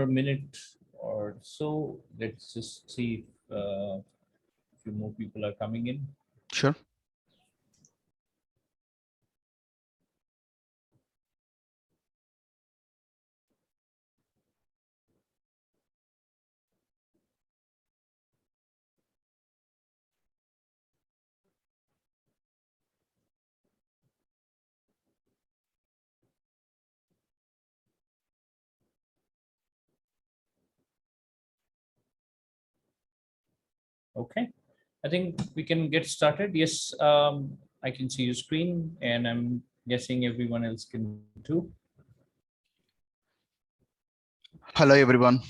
a minute or so. Let's just see if a few more people are coming in. Sure. Okay, I think we can get started. Yes, I can see your screen, and I'm guessing everyone else can too. Hello, everyone.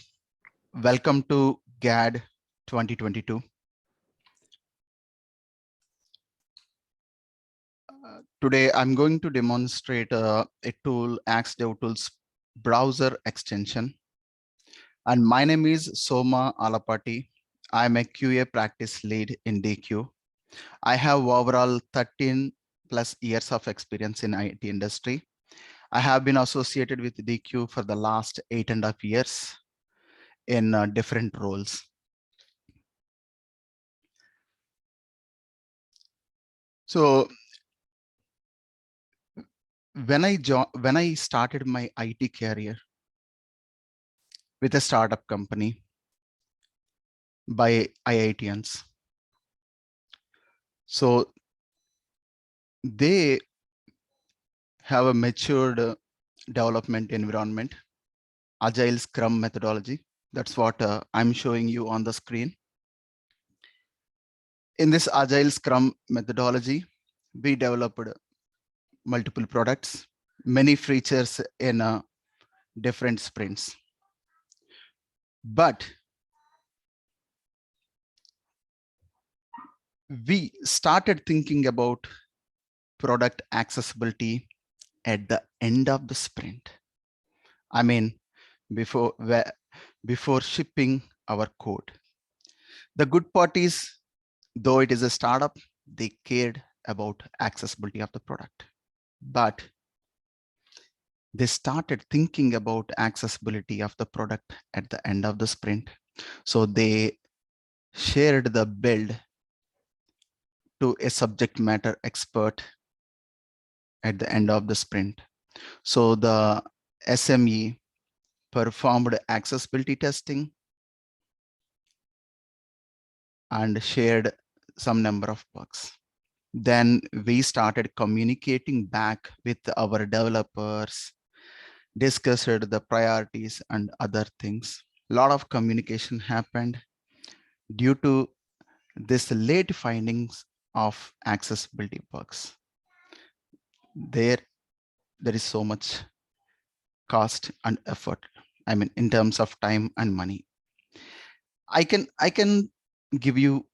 Welcome to GAAD 2022. Today, I'm going to demonstrate a tool, Axe DevTools browser extension. And my name is Soma Alapati. I'm a QA practice lead in Deque. I have overall 13 plus years of experience in IT industry. I have been associated with Deque for the last 8.5 years in different roles. So when I started my IT career with a startup company by IITians, so they have a matured development environment, agile Scrum methodology. That's what I'm showing you on the screen. In this agile Scrum methodology, we developed multiple products, many features in different sprints. But we started thinking about product accessibility at the end of the sprint. I mean, before shipping our code. The good part is, though it is a startup, they cared about accessibility of the product. But they started thinking about accessibility of the product at the end of the sprint. So they shared the build to a subject matter expert at the end of the sprint. So the SME performed accessibility testing and shared some number of bugs. Then we started communicating back with our developers, discussed the priorities and other things. A lot of communication happened due to this late findings of accessibility bugs. There is so much cost and effort. I mean, in terms of time and money. I can give you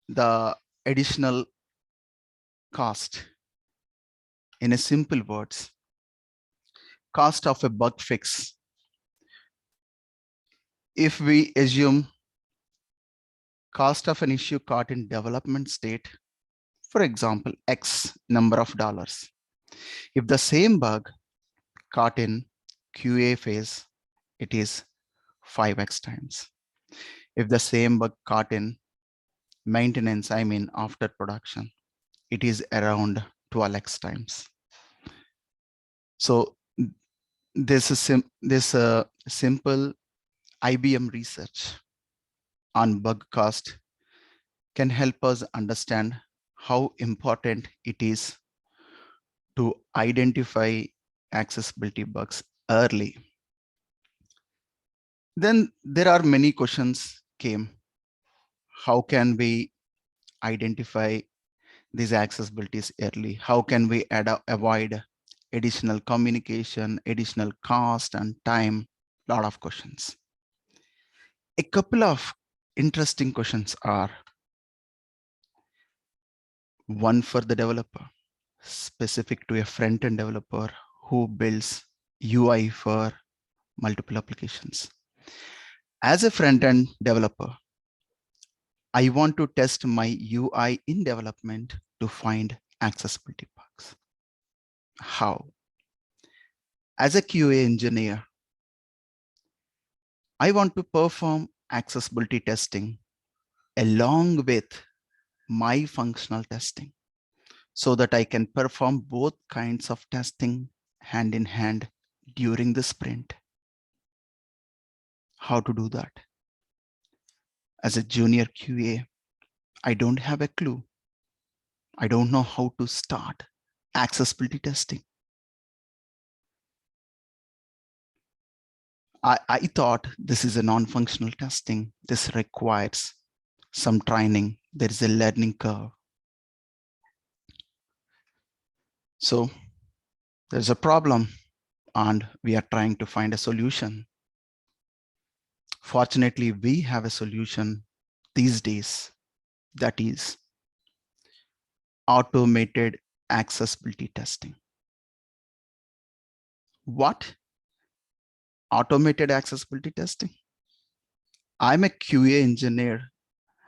the additional cost in a simple words. Cost of a bug fix. If we assume cost of an issue caught in development state, for example, X number of dollars. If the same bug caught in QA phase, it is 5x times. If the same bug caught in maintenance, I mean after production, it is around 12x times. So this is simple IBM research on bug cost can help us understand how important it is to identify accessibility bugs early. Then there are many questions came. How can we identify these accessibilities early? How can we avoid additional communication, additional cost and time? A lot of questions. A couple of interesting questions are: one for the developer, specific to a front-end developer who builds UI for multiple applications. As a front-end developer, I want to test my UI in development to find accessibility bugs. How? As a QA engineer, I want to perform accessibility testing along with my functional testing so that I can perform both kinds of testing hand in hand during the sprint. How to do that? As a junior QA, I don't have a clue. I don't know how to start accessibility testing. I thought this is a non-functional testing. This requires some training. There is a learning curve. So there's a problem and we are trying to find a solution. Fortunately, we have a solution these days, that is automated accessibility testing. What? Automated accessibility testing? I'm a QA engineer.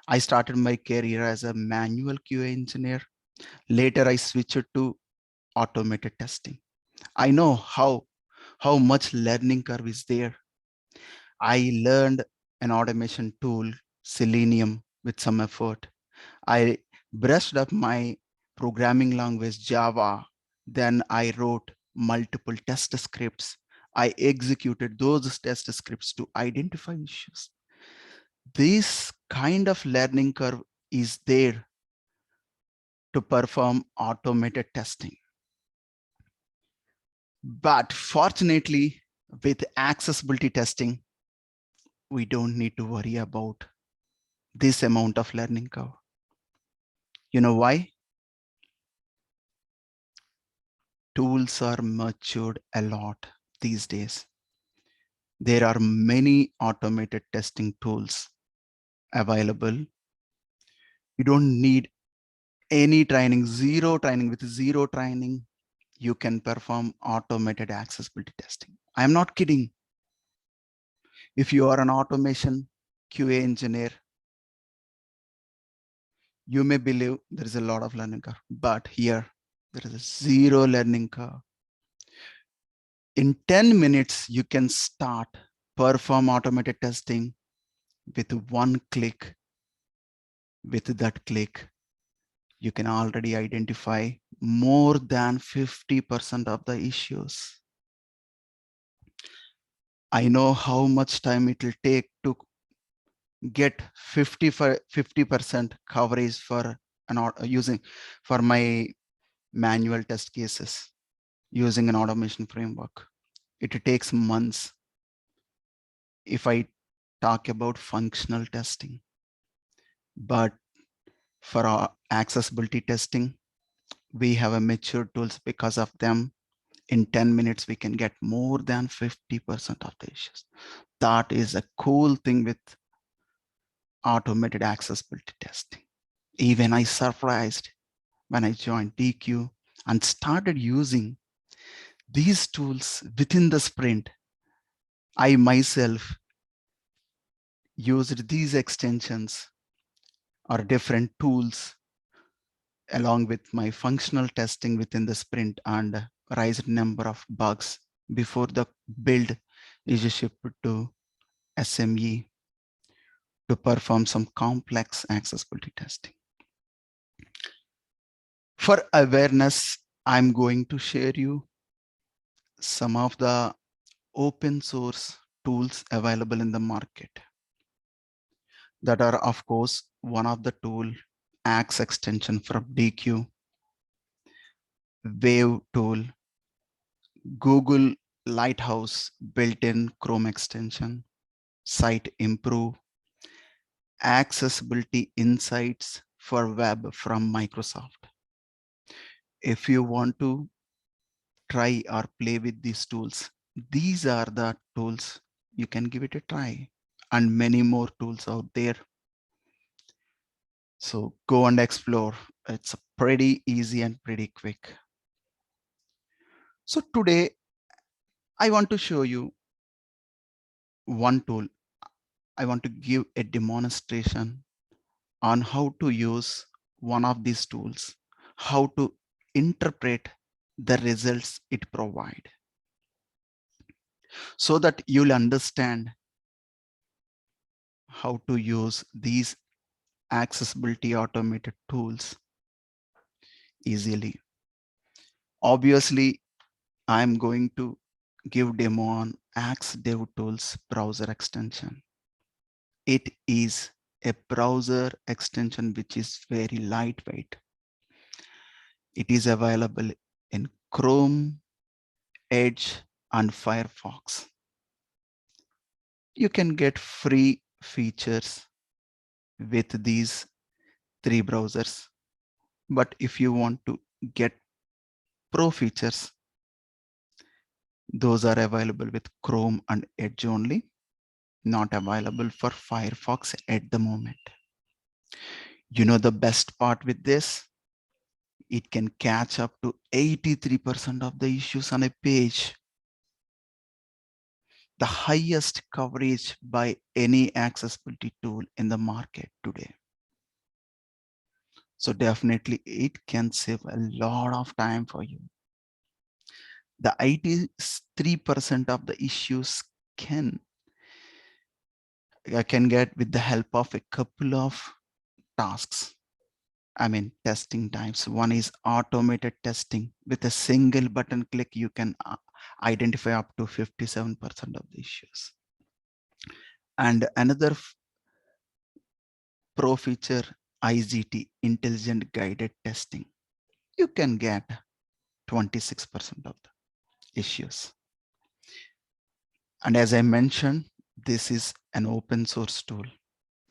I started my career as a manual QA engineer. Later, I switched to automated testing. I know how much learning curve is there. I learned an automation tool, Selenium, with some effort. I brushed up my programming language, Java. Then I wrote multiple test scripts. I executed those test scripts to identify issues. This kind of learning curve is there to perform automated testing. But fortunately, with accessibility testing, we don't need to worry about this amount of learning curve. You know why? Tools are matured a lot these days. There are many automated testing tools available. You don't need any training, zero training. With zero training, you can perform automated accessibility testing. I'm not kidding. If you are an automation QA engineer, you may believe there is a lot of learning curve, but here there is a zero learning curve. In 10 minutes, you can start perform automated testing with one click. With that click, you can already identify more than 50% of the issues. I know how much time it will take to get 50% coverage for using for my manual test cases using an automation framework. It takes months. If I talk about functional testing, but for our accessibility testing, we have a mature tools. Because of them, in 10 minutes, we can get more than 50% of the issues. That is a cool thing with automated accessibility testing. Even I surprised when I joined Deque and started using these tools within the sprint. I myself used these extensions or different tools along with my functional testing within the sprint and raised number of bugs before the build is shipped to SME to perform some complex accessibility testing. For awareness, I'm going to share you some of the open source tools available in the market. That are, of course, one of the tool, Axe extension from Deque, Wave tool, Google Lighthouse built-in Chrome extension, Site Improve, Accessibility Insights for Web from Microsoft. If you want to try or play with these tools, these are the tools you can give it a try, and many more tools out there. So go and explore. It's pretty easy and pretty quick. So today I want to show you one tool. I want to give a demonstration on how to use one of these tools, how to interpret the results it provides, so that you'll understand how to use these accessibility automated tools easily. Obviously, I'm going to give demo on Axe DevTools browser extension. It is a browser extension which is very lightweight. It is available in Chrome, Edge, and Firefox. You can get free features with these three browsers. But if you want to get pro features, those are available with Chrome and Edge only, not available for Firefox at the moment. You know the best part with this? It can catch up to 83% of the issues on a page. The highest coverage by any accessibility tool in the market today. So definitely it can save a lot of time for you. The 83% of the issues can get with the help of a couple of tasks. I mean, testing types. One is automated testing. With a single button click, you can identify up to 57% of the issues. And another pro feature, IGT, intelligent guided testing. You can get 26% of the issues. And as I mentioned, this is an open source tool.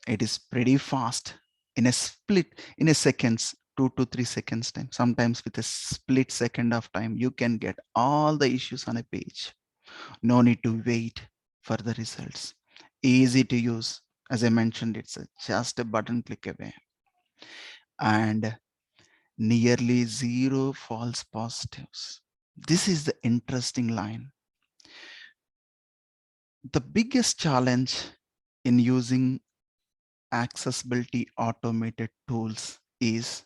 It is pretty fast in a seconds, 2 to 3 seconds time. Sometimes with a split second of time, you can get all the issues on a page. No need to wait for the results. Easy to use. As I mentioned, it's just a button click away. And nearly zero false positives. This is the interesting line. The biggest challenge in using accessibility automated tools is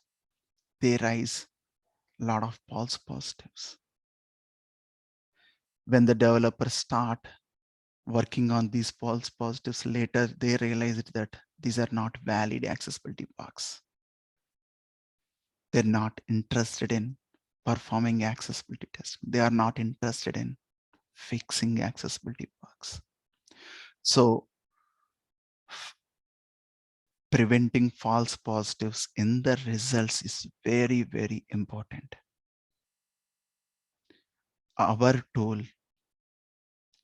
they raise a lot of false positives. When the developers start working on these false positives later, they realize that these are not valid accessibility bugs. They're not interested in performing accessibility tests. They are not interested in fixing accessibility bugs. So preventing false positives in the results is very, very important. Our tool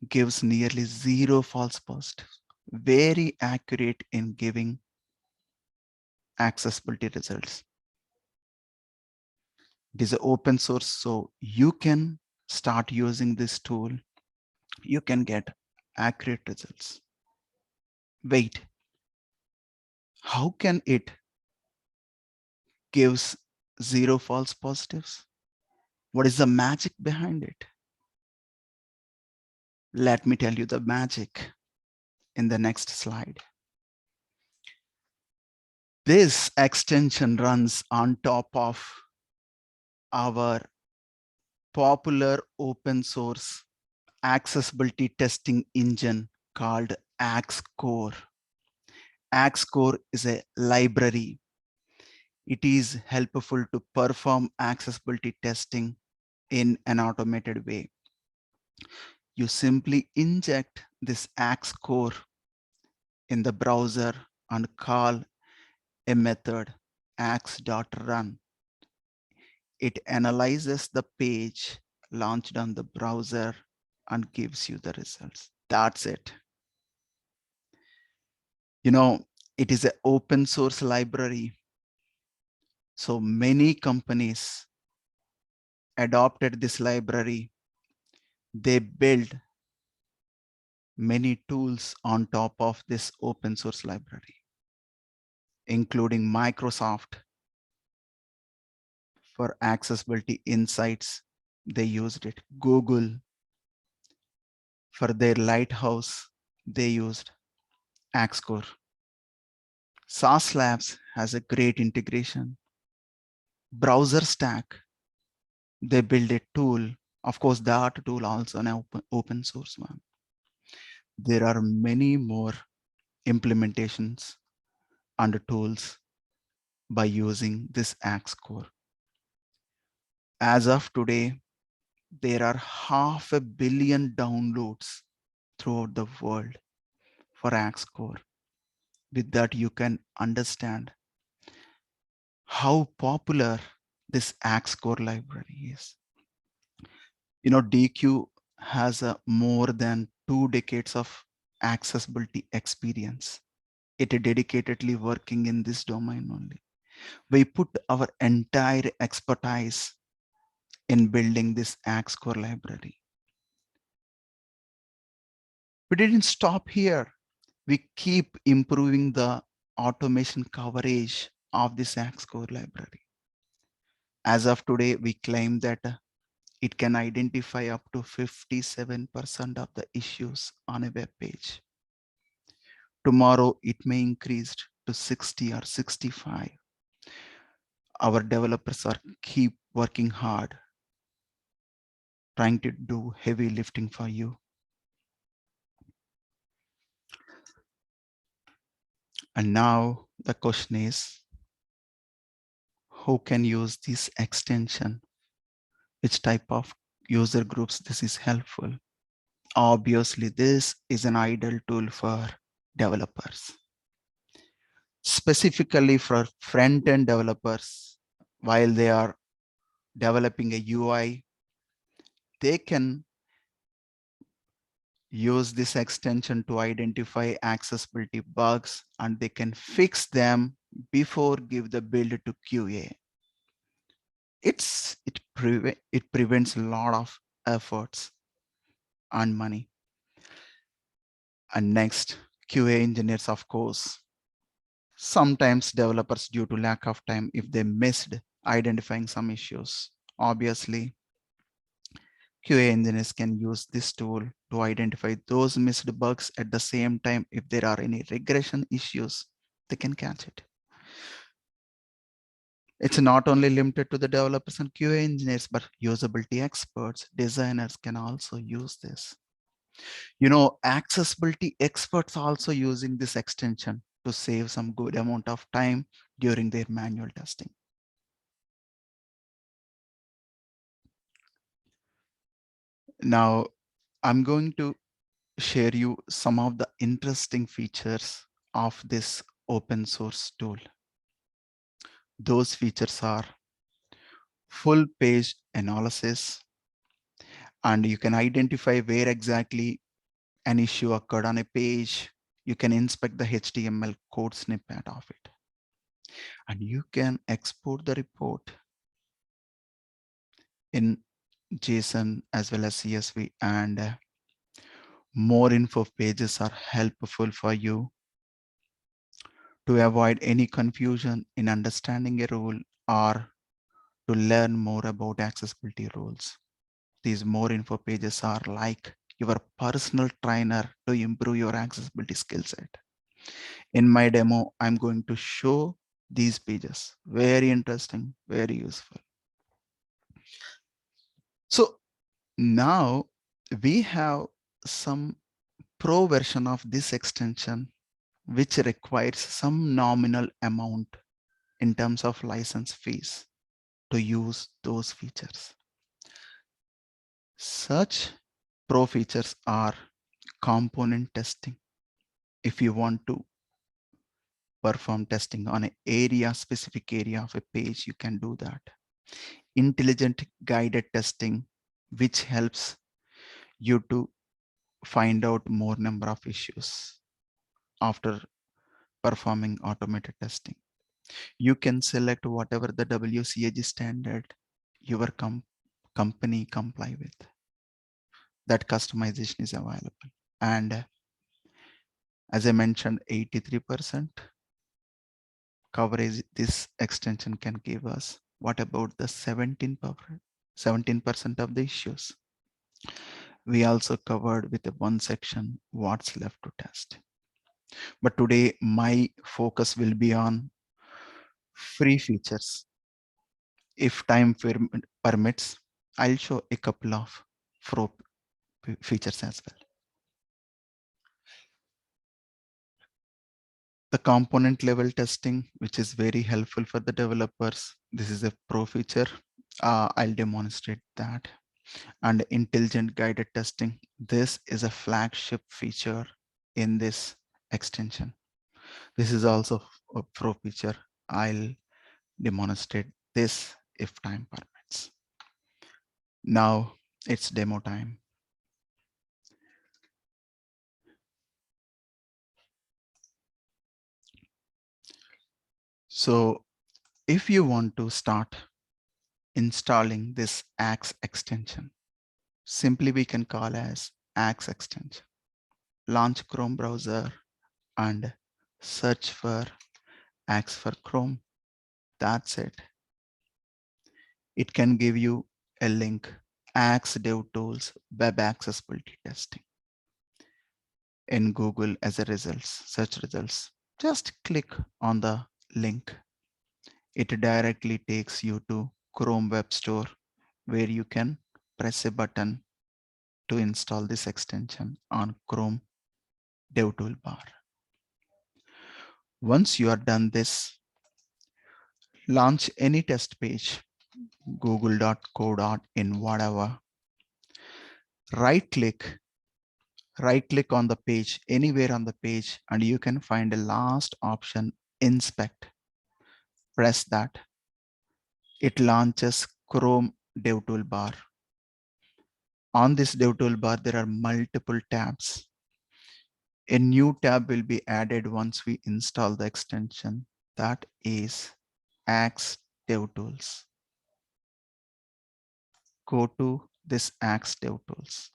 gives nearly zero false positives, very accurate in giving accessibility results. It is open source, so you can start using this tool. You can get accurate results. Wait, how can it gives zero false positives? What is the magic behind it? Let me tell you the magic in the next slide. This extension runs on top of our popular open source accessibility testing engine called Axcore. Axcore is a library. It is helpful to perform accessibility testing in an automated way. You simply inject this Axcore in the browser and call a method ax.run. It analyzes the page launched on the browser and gives you the results. That's it. You know, it is an open source library. So many companies adopted this library. They build many tools on top of this open source library, including Microsoft for accessibility insights. They used it. Google for their Lighthouse, they used Axcore. SAS Labs has a great integration. Browser Stack, they build a tool. Of course, that tool also an open source one. There are many more implementations and tools by using this Axe core. As of today, there are 500 million downloads throughout the world for Axe core. With that, you can understand how popular this Axe core library is. You know, Deque has a more than 2 decades of accessibility experience. It is dedicatedly working in this domain only. We put our entire expertise in building this Axe core library. We didn't stop here. We keep improving the automation coverage of this Axe core library. As of today, we claim that it can identify up to 57% of the issues on a web page. Tomorrow, it may increase to 60 or 65. Our developers are keep working hard, trying to do heavy lifting for you. And now the question is, who can use this extension? Which type of user groups this is helpful? Obviously, this is an ideal tool for developers. Specifically for front-end developers, while they are developing a UI, they can use this extension to identify accessibility bugs and they can fix them before give the build to QA. It prevents a lot of efforts and money. And next, QA engineers, of course. Sometimes developers, due to lack of time, if they missed identifying some issues, obviously QA engineers can use this tool to identify those missed bugs. At the same time, if there are any regression issues, they can catch it. It's not only limited to the developers and QA engineers, but usability experts, designers can also use this. You know, accessibility experts also using this extension to save some good amount of time during their manual testing. Now, I'm going to share you some of the interesting features of this open source tool. Those features are full page analysis, and you can identify where exactly an issue occurred on a page. You can inspect the HTML code snippet of it, and you can export the report in JSON as well as CSV, and more info pages are helpful for you to avoid any confusion in understanding a rule or to learn more about accessibility rules. These more info pages are like your personal trainer to improve your accessibility skill set. In my demo, I'm going to show these pages. Very interesting, very useful. So now we have some pro version of this extension, which requires some nominal amount in terms of license fees to use those features. Such pro features are component testing. If you want to perform testing on an area, specific area of a page, you can do that. Intelligent guided testing, which helps you to find out more number of issues after performing automated testing. You can select whatever the WCAG standard your company comply with. That customization is available. And as I mentioned, 83% coverage this extension can give us. What about the 17% of the issues? We also covered with one section what's left to test. But today my focus will be on free features. If time permits, I'll show a couple of pro features as well. The component level testing, which is very helpful for the developers. This is a pro feature. I'll demonstrate that. And intelligent guided testing. This is a flagship feature in this extension. This is also a pro feature. I'll demonstrate this if time permits. Now it's demo time. So if you want to start installing this Axe extension, simply we can call as Axe extension. Launch Chrome browser and search for Axe for Chrome. That's it. It can give you a link, Axe DevTools Web Accessibility Testing in Google as a results, search results. Just click on the link. It directly takes you to Chrome Web Store where you can press a button to install this extension on Chrome DevTool bar. Once you are done this, launch any test page, google.co.in, whatever. Right click on the page, anywhere on the page, and you can find the last option, inspect. Press that. It launches Chrome DevTool bar. On this DevTool bar, there are multiple tabs. A new tab will be added once we install the extension. That is Axe DevTools. Go to this Axe DevTools.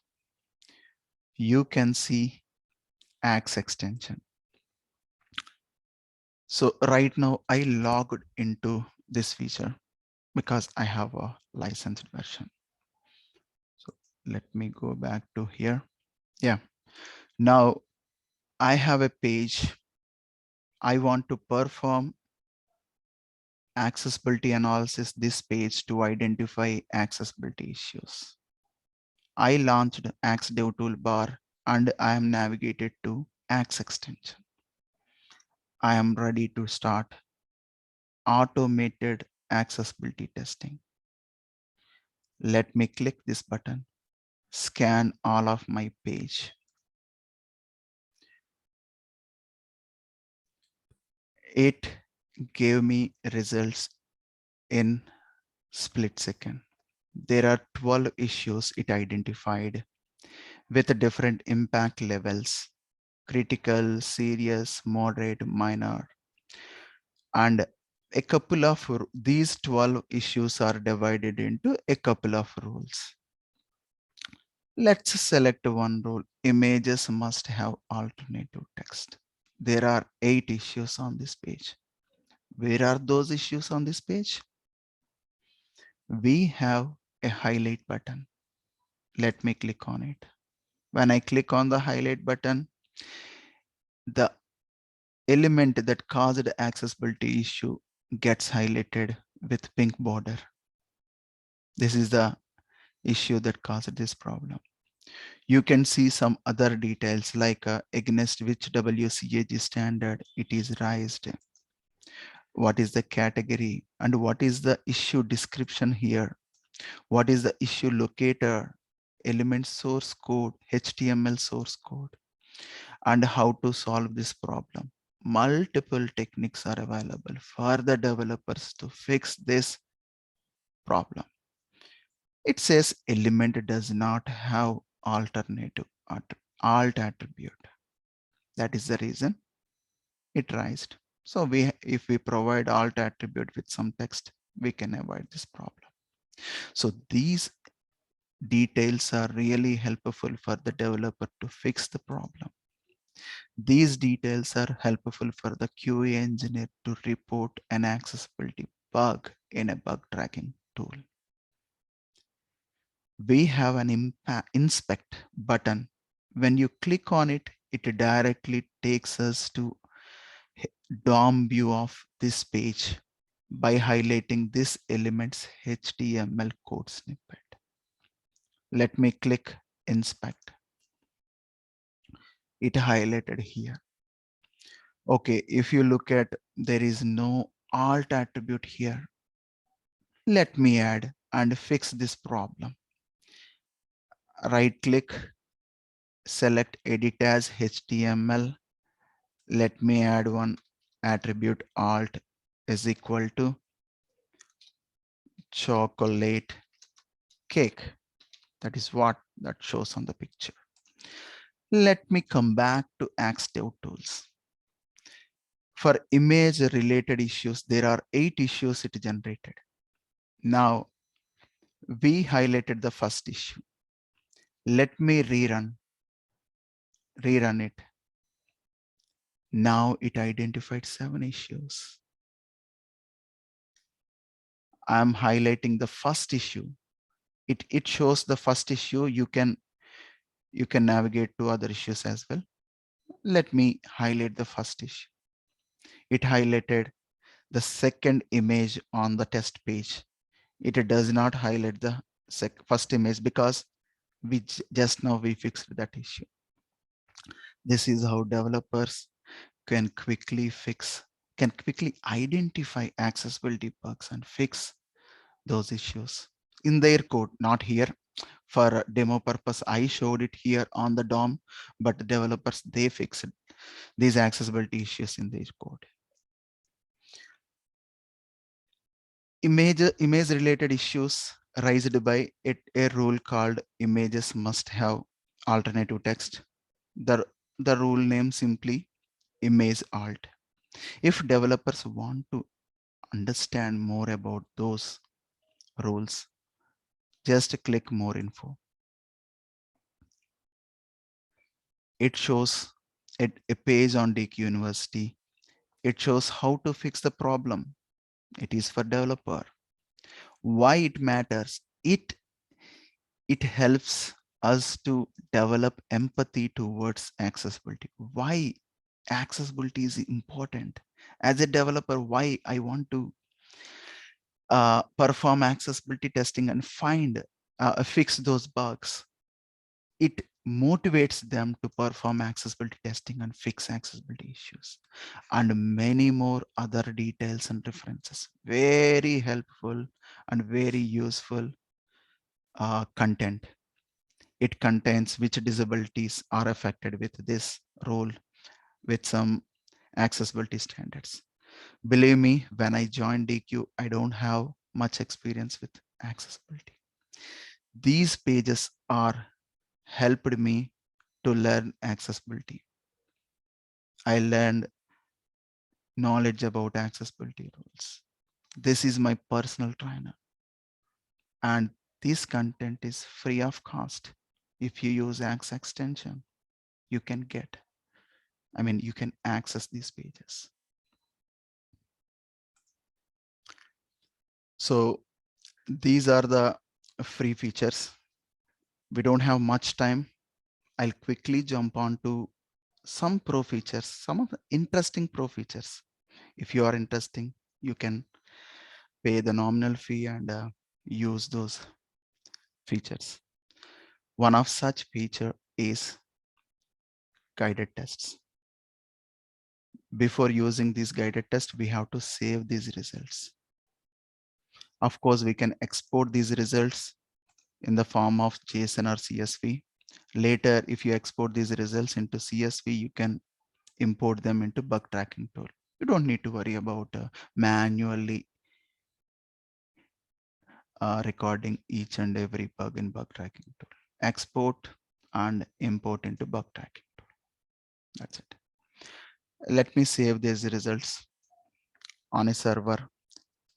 You can see Axe extension. So right now I logged into this feature because I have a licensed version. So let me go back to here. Yeah. Now I have a page. I want to perform accessibility analysis this page to identify accessibility issues. I launched Axe Dev Toolbar and I am navigated to Axe extension. I am ready to start automated accessibility testing. Let me click this button, scan all of my page. It gave me results in split second. There are 12 issues it identified with different impact levels: critical, serious, moderate, minor. And a couple of these 12 issues are divided into a couple of rules. Let's select one rule. Images must have alternative text. There are 8 issues on this page. Where are those issues on this page? We have a highlight button. Let me click on it. When I click on the highlight button, the element that caused accessibility issue gets highlighted with pink border. This is the issue that caused this problem. You can see some other details like against which WCAG standard it is raised, what is the category, and what is the issue description here, what is the issue locator, element source code, HTML source code, and how to solve this problem. Multiple techniques are available for the developers to fix this problem. It says element does not have alternative alt attribute. That is the reason it raised. So if we provide alt attribute with some text, we can avoid this problem. So these details are really helpful for the developer to fix the problem. These details are helpful for the QA engineer to report an accessibility bug in a bug tracking tool. We have an inspect button. When you click on it, it directly takes us to DOM view of this page by highlighting this element's HTML code snippet. Let me click inspect. It highlighted here. Okay, if you look at, there is no alt attribute here. Let me add and fix this problem. Right click, select edit as HTML. Let me add one attribute, alt is equal to chocolate cake. That is what that shows on the picture. Let me come back to Axe DevTools. For image related issues, there are 8 issues it generated. Now we highlighted the first issue. Let me rerun it. Now it identified 7 issues. I'm highlighting the first issue. It shows the first issue. You can navigate to other issues as well. Let me highlight the first issue. It highlighted the second image on the test page. It does not highlight the first image because just now we fixed that issue. This is how developers can quickly identify accessibility bugs and fix those issues in their code, not here. For demo purpose, I showed it here on the DOM, but the developers, they fixed these accessibility issues in their code. Image related issues raised by a rule called images must have alternative text. The rule name simply image alt. If developers want to understand more about those rules, just click more info. It shows a page on Deque University. It shows how to fix the problem. It is for developer. Why it matters? It helps us to develop empathy towards accessibility. Why accessibility is important? As a developer, why I want to perform accessibility testing and fix those bugs? It motivates them to perform accessibility testing and fix accessibility issues, and many more other details and references. Very helpful and very useful content. It contains which disabilities are affected with this rule, with some accessibility standards. Believe me, when I joined Deque, I don't have much experience with accessibility. These pages are helped me to learn accessibility. I learned knowledge about accessibility rules. This is my personal trainer, and this content is free of cost. If you use Axe extension, you can you can access these pages. So these are the free features. We don't have much time. I'll quickly jump on to some pro features, some of the interesting pro features. If you are interested, you can pay the nominal fee and use those features. One of such feature is guided tests. Before using these guided tests, we have to save these results. Of course, we can export these results in the form of JSON or CSV. Later, if you export these results into CSV, you can import them into bug tracking tool. You don't need to worry about manually recording each and every bug in bug tracking tool. Export and import into bug tracking tool. That's it. Let me save these results on a server.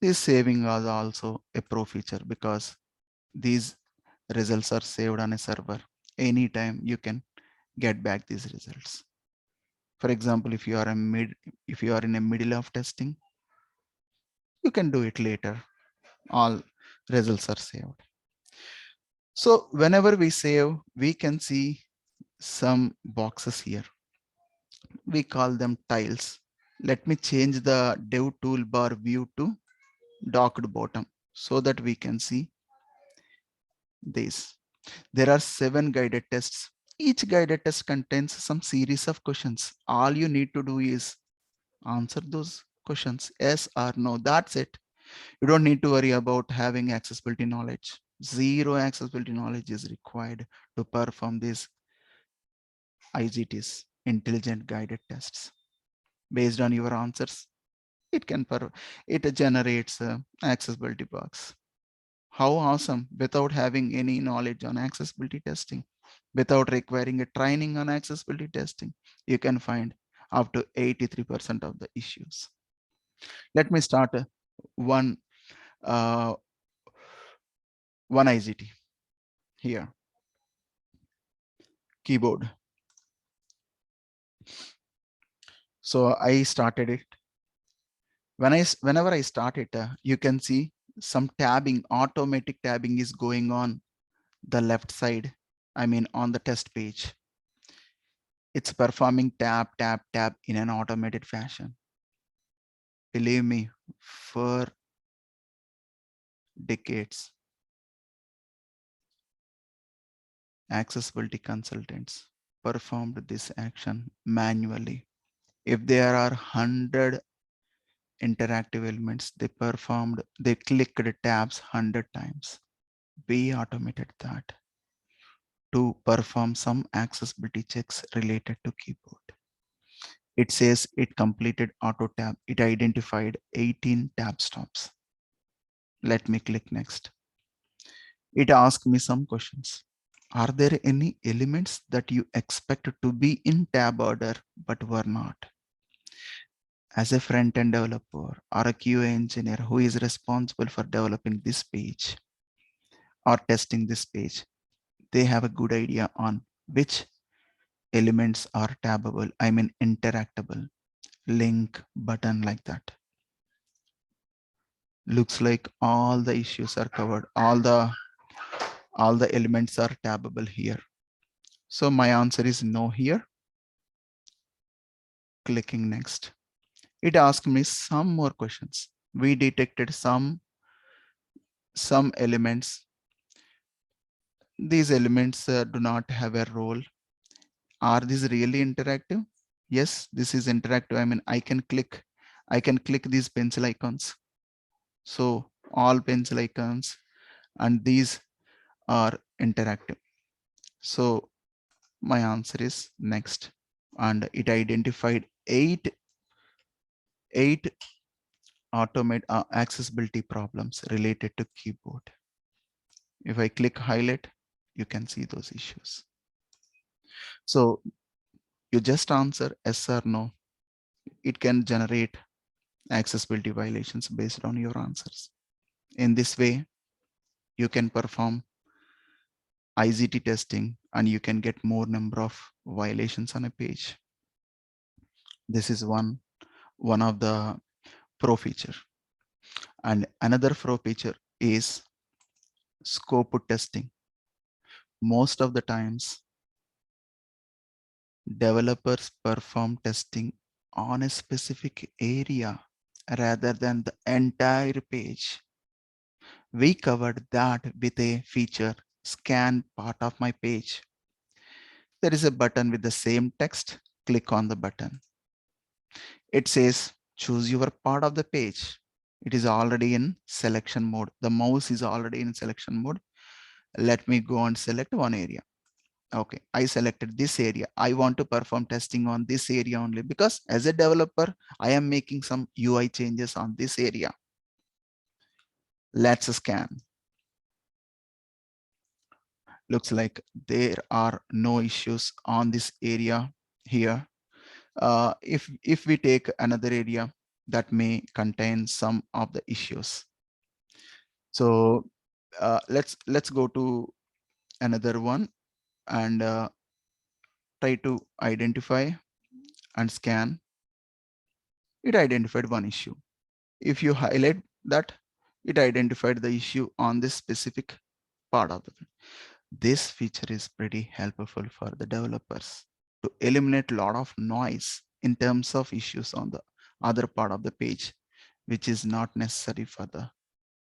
This saving is also a pro feature because these results are saved on a server. Anytime you can get back these results. For example, if you are in a middle of testing, you can do it later. All results are saved. So whenever we save, we can see some boxes here. We call them tiles. Let me change the dev toolbar view to docked bottom so that we can see this. There are 7 guided tests. Each guided test contains some series of questions. All you need to do is Answer those questions, yes or no. That's it. You don't need to worry about having accessibility knowledge. Zero accessibility knowledge is required to perform these IGTs, intelligent guided tests. Based on your answers, it generates accessibility bugs. How awesome! Without having any knowledge on accessibility testing, without requiring a training on accessibility testing, you can find up to 83% of the issues. Let me start one uh, one IGT here. Keyboard. So I started it. Whenever I start it, you can see some tabbing, automatic tabbing is going on the left side. I mean, on the test page. It's performing tab, tab, tab in an automated fashion. Believe me, for decades, accessibility consultants performed this action manually. If there are 100 interactive elements, they clicked tabs 100 times. We automated that to perform some accessibility checks related to keyboard. It says it completed auto tab. It identified 18 tab stops. Let me click next. It asked me some questions. Are there any elements that you expect to be in tab order but were not? As a front-end developer or a QA engineer who is responsible for developing this page or testing this page, they have a good idea on which elements are tabbable, I mean interactable, link, button, like that. Looks like all the issues are covered. All the elements are tabbable here. So my answer is no here. Clicking next. It asked me some more questions. We detected some elements. These elements do not have a role. Are these really interactive? Yes, this is interactive. I mean, I can click these pencil icons. So all pencil icons and these are interactive. So my answer is next. And it identified eight automate accessibility problems related to keyboard. If I click highlight, you can see those issues. So you just answer yes or no. It can generate accessibility violations based on your answers. In this way, you can perform IGT testing and you can get more number of violations on a page. This is one of the pro feature. And another pro feature is scope testing. Most of the times, developers perform testing on a specific area rather than the entire page. We covered that with a feature, scan part of my page. There is a button with the same text. Click on the button. It says choose your part of the page. It is already in selection mode. The mouse is already in selection mode. Let me go and select one area. Okay, I selected this area. I want to perform testing on this area only because as a developer, I am making some UI changes on this area. Let's scan. Looks like there are no issues on this area here. If we take another area that may contain some of the issues. So let's go to another one and try to identify and scan. It identified one issue. If you highlight that, it identified the issue on this specific part of the thing. This feature is pretty helpful for the developers to eliminate a lot of noise in terms of issues on the other part of the page, which is not necessary for the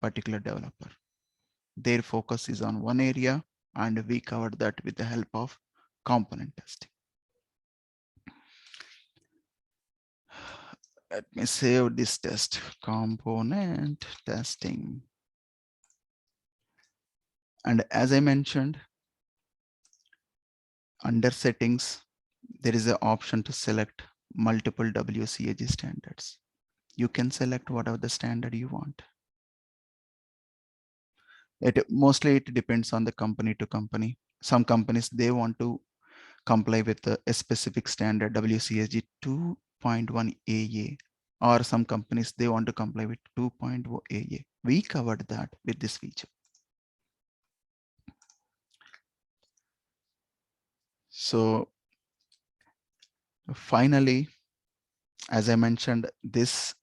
particular developer. Their focus is on one area, and we covered that with the help of component testing. Let me save this test. Component testing. And as I mentioned, under settings, there is an option to select multiple WCAG standards. You can select whatever the standard you want. It mostly it depends on the company to company. Some companies, they want to comply with a specific standard WCAG 2.1 AA, or some companies they want to comply with 2.0 AA. We covered that with this feature. So finally, as I mentioned, this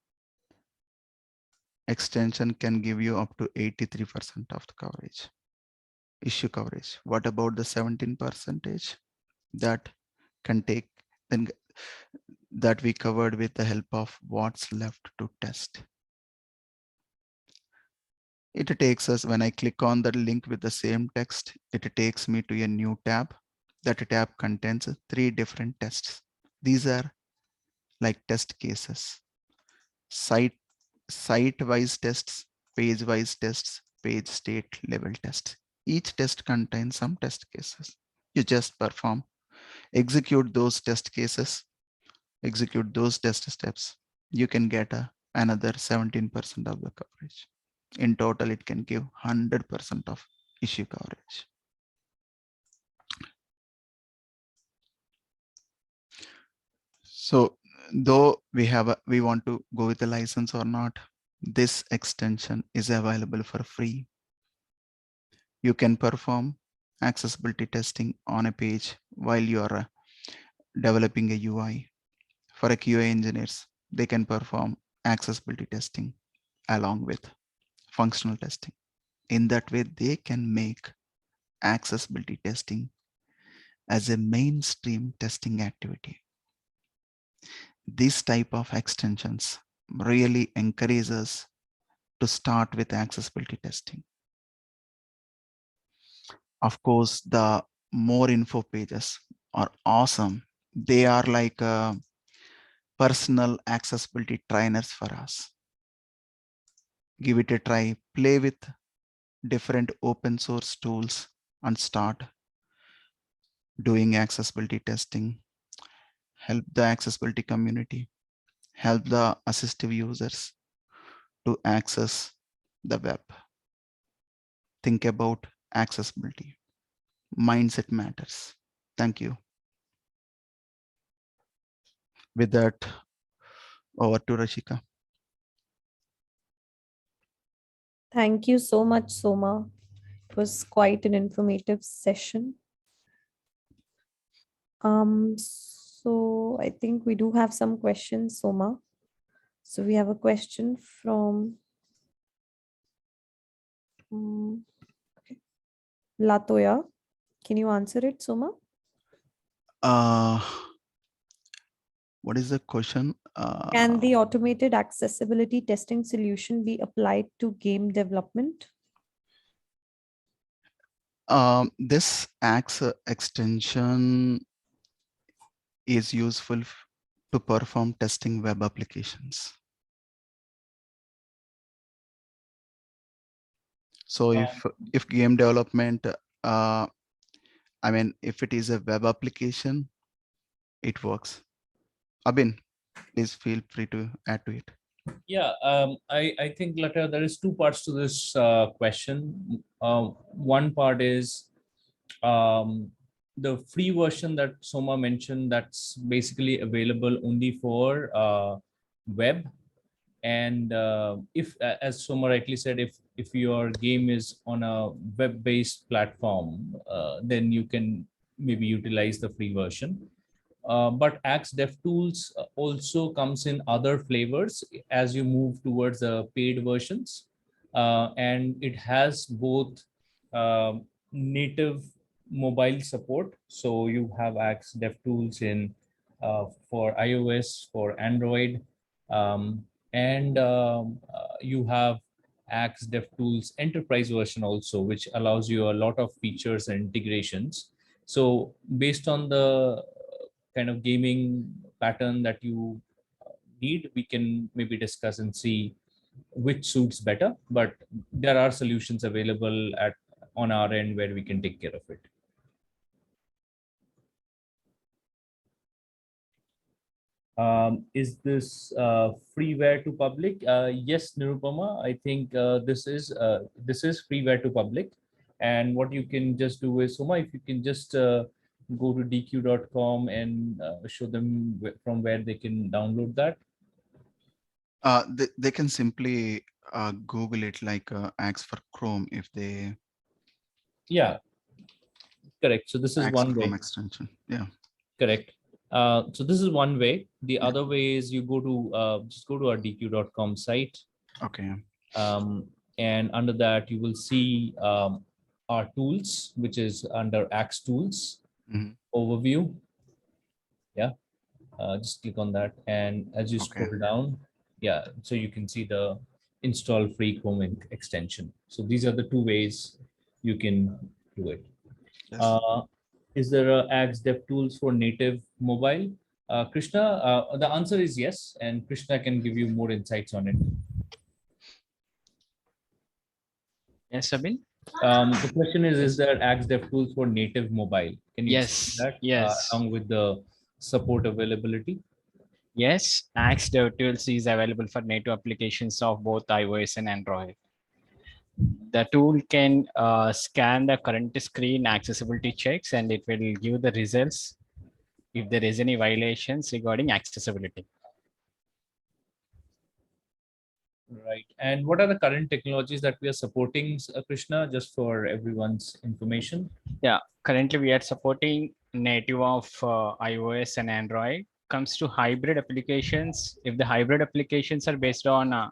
extension can give you up to 83% of the coverage, issue coverage. What about the 17% that can take, then that we covered with the help of what's left to test? It takes us, when I click on the link with the same text, it takes me to a new tab. That tab contains 3 different tests. These are like test cases: site-wise tests, page-wise tests, page state level tests. Each test contains some test cases. You just perform, execute those test cases, execute those test steps. You can get another 17% of the coverage. In total, it can give 100% of issue coverage. So though we want to go with a license or not, this extension is available for free. You can perform accessibility testing on a page while you are developing a UI. For a QA engineers, they can perform accessibility testing along with functional testing. In that way, they can make accessibility testing as a mainstream testing activity. This type of extensions really encourage us to start with accessibility testing. Of course, the more info pages are awesome. They are like personal accessibility trainers for us. Give it a try, play with different open source tools and start doing accessibility testing. Help the accessibility community, help the assistive users to access the web. Think about accessibility. Mindset matters. Thank you. With that, over to Rashika. Thank you so much, Soma. It was quite an informative session. So I think we do have some questions, Soma. So we have a question from Latoya. Can you answer it, Soma? What is the question? Can the automated accessibility testing solution be applied to game development? This Axe extension is useful to perform testing web applications. So if game development, I mean, if it is a web application, it works. Abin, please feel free to add to it. Yeah, I think, Lata, there is 2 parts to this question. One part is the free version that Soma mentioned, that's basically available only for web. And if, as Soma rightly said, if your game is on a web-based platform, then you can maybe utilize the free version. But Axe DevTools also comes in other flavors as you move towards the paid versions. And it has both native mobile support. So you have Axe DevTools in for iOS, for Android, and you have Axe DevTools Enterprise version also, which allows you a lot of features and integrations. So based on the kind of gaming pattern that you need, we can maybe discuss and see which suits better, but there are solutions available on our end where we can take care of it. Is this freeware to public? Yes, Nirupama, I think this is freeware to public. And what you can just do is, Soma, if you can just go to deque.com and show them from where they can download that. They can simply Google it, like ask for Chrome if they. Yeah, correct. So this is one way. Chrome extension. Yeah. Correct. So this is one way. The other way is you go to just go to our deque.com site. Okay. And under that, you will see our tools, which is under Axe Tools overview. Yeah, just click on that. And as you scroll down, yeah, so you can see the install free Chrome extension. So these are the two ways you can do it. Yes. Is there a Axe DevTools for native mobile? Krishna, the answer is yes, and Krishna can give you more insights on it. Yes, Sabin. The question is there Axe DevTools for native mobile? Can you explain that? Yes. Along with the support availability? Yes, Axe DevTools is available for native applications of both iOS and Android. The tool can scan the current screen accessibility checks, and it will give the results if there is any violations regarding accessibility. Right. And what are the current technologies that we are supporting, Krishna, just for everyone's information? Yeah, currently we are supporting native of iOS and Android. Comes to hybrid applications, if the hybrid applications are based on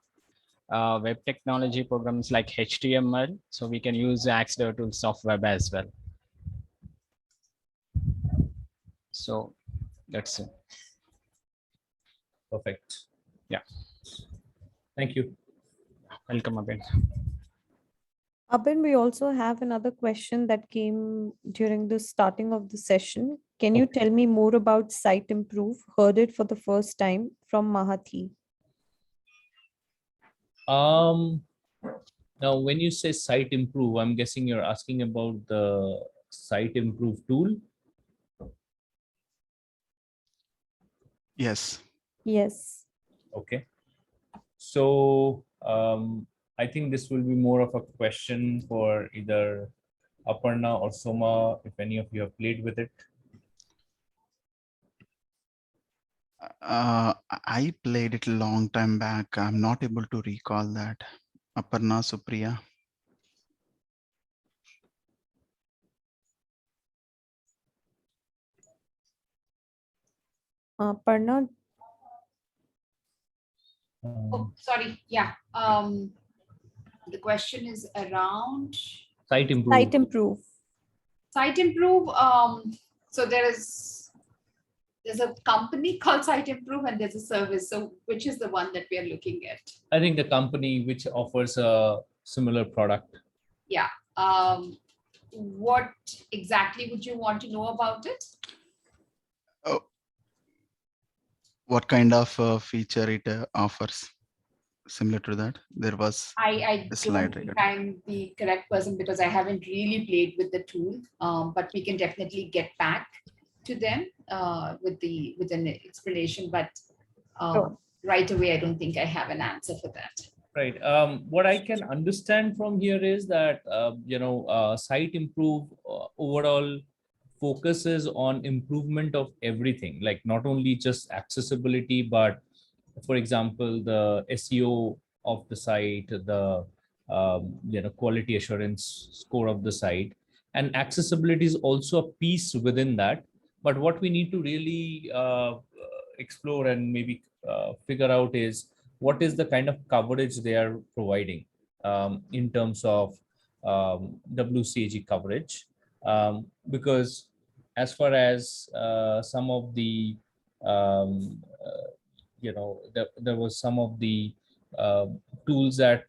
web technology programs like HTML, so we can use Axe DevTools of web as well. So that's it. Perfect. Yeah. Thank you. Welcome, Abhin. Abhin, we also have another question that came during the starting of the session. Can you tell me more about Site Improve? Heard it for the first time from Mahathi. Now, when you say Site Improve, I'm guessing you're asking about the Site Improve tool. Yes. Yes. Okay. So I think this will be more of a question for either Aparna or Soma, if any of you have played with it. I played it a long time back. I'm not able to recall that. Aparna, Supriya. Aparna. Oh, sorry. Yeah. The question is around Site Improve. Site Improve. Site Improve. So there's a company called Site Improve and there's a service. So which is the one that we are looking at? I think the company which offers a similar product. Yeah. What exactly would you want to know about it? Oh, what kind of feature it offers? Similar to that, there was I a slide. don't think I'm the correct person because I haven't really played with the tool, but we can definitely get back to them with an explanation. But right away, I don't think I have an answer for that. Right. What I can understand from here is that Site Improve overall focuses on improvement of everything, like not only just accessibility, but for example, the SEO of the site, the quality assurance score of the site, and accessibility is also a piece within that. But what we need to really explore and maybe figure out is what is the kind of coverage they are providing in terms of WCAG coverage, because as far as some of the there was some of the tools that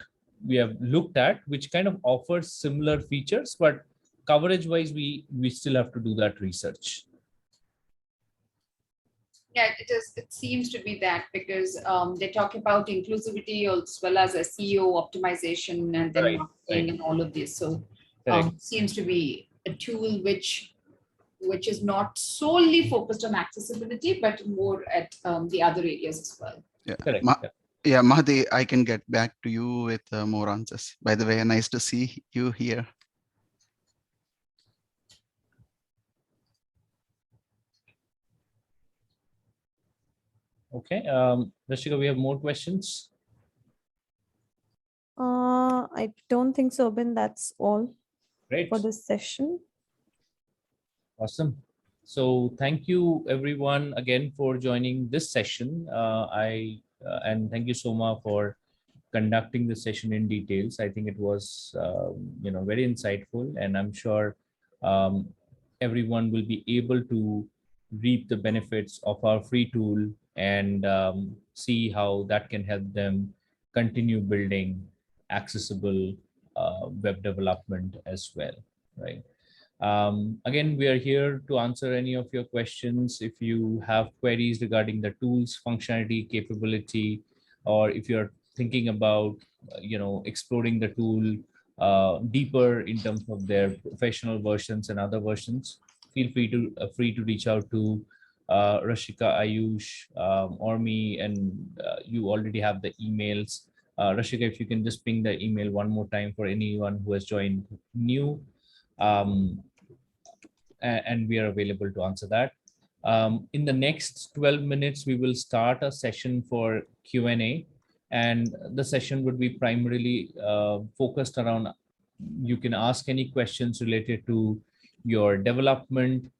we have looked at which kind of offer similar features, but coverage wise we still have to do that research. Yeah, it is. It seems to be that because they talk about inclusivity as well as SEO optimization and then Right, marketing right. and all of this. So Correct. seems to be a tool which is not solely focused on accessibility, but more at the other areas as well. Yeah. Correct. Yeah, Mahdi, I can get back to you with more answers. By the way, nice to see you here. Okay. Rashika, we have more questions. I don't think so, Ben. That's all Great. for this session. Awesome. So thank you everyone again for joining this session. And thank you Soma for conducting the session in details. I think it was very insightful, and I'm sure um, everyone will be able to reap the benefits of our free tool and see how that can help them continue building accessible web development as well, right? Again, we are here to answer any of your questions. If you have queries regarding the tools, functionality, capability, or if you're thinking about, exploring the tool deeper in terms of their professional versions and other versions, feel free to reach out to Rashika, Ayush, or me, and you already have the emails. Rashika, if you can just ping the email one more time for anyone who has joined new. Um, and we are available to answer that. In the next 12 minutes, we will start a session for Q&A, and the session would be primarily focused around, you can ask any questions related to your development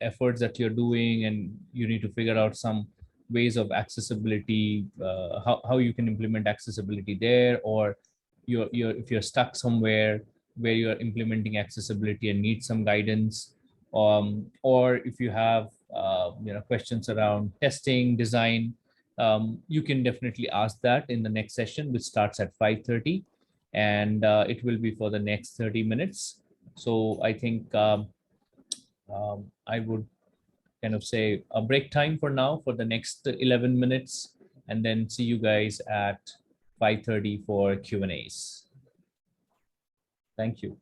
efforts that you're doing, and you need to figure out some ways of accessibility, how you can implement accessibility there, or if you're stuck somewhere where you're implementing accessibility and need some guidance, or if you have questions around testing design, you can definitely ask that in the next session, which starts at 5:30, and it will be for the next 30 minutes. So I think I would kind of say a break time for now for the next 11 minutes, and then see you guys at 5:30 for Q&As. Thank you.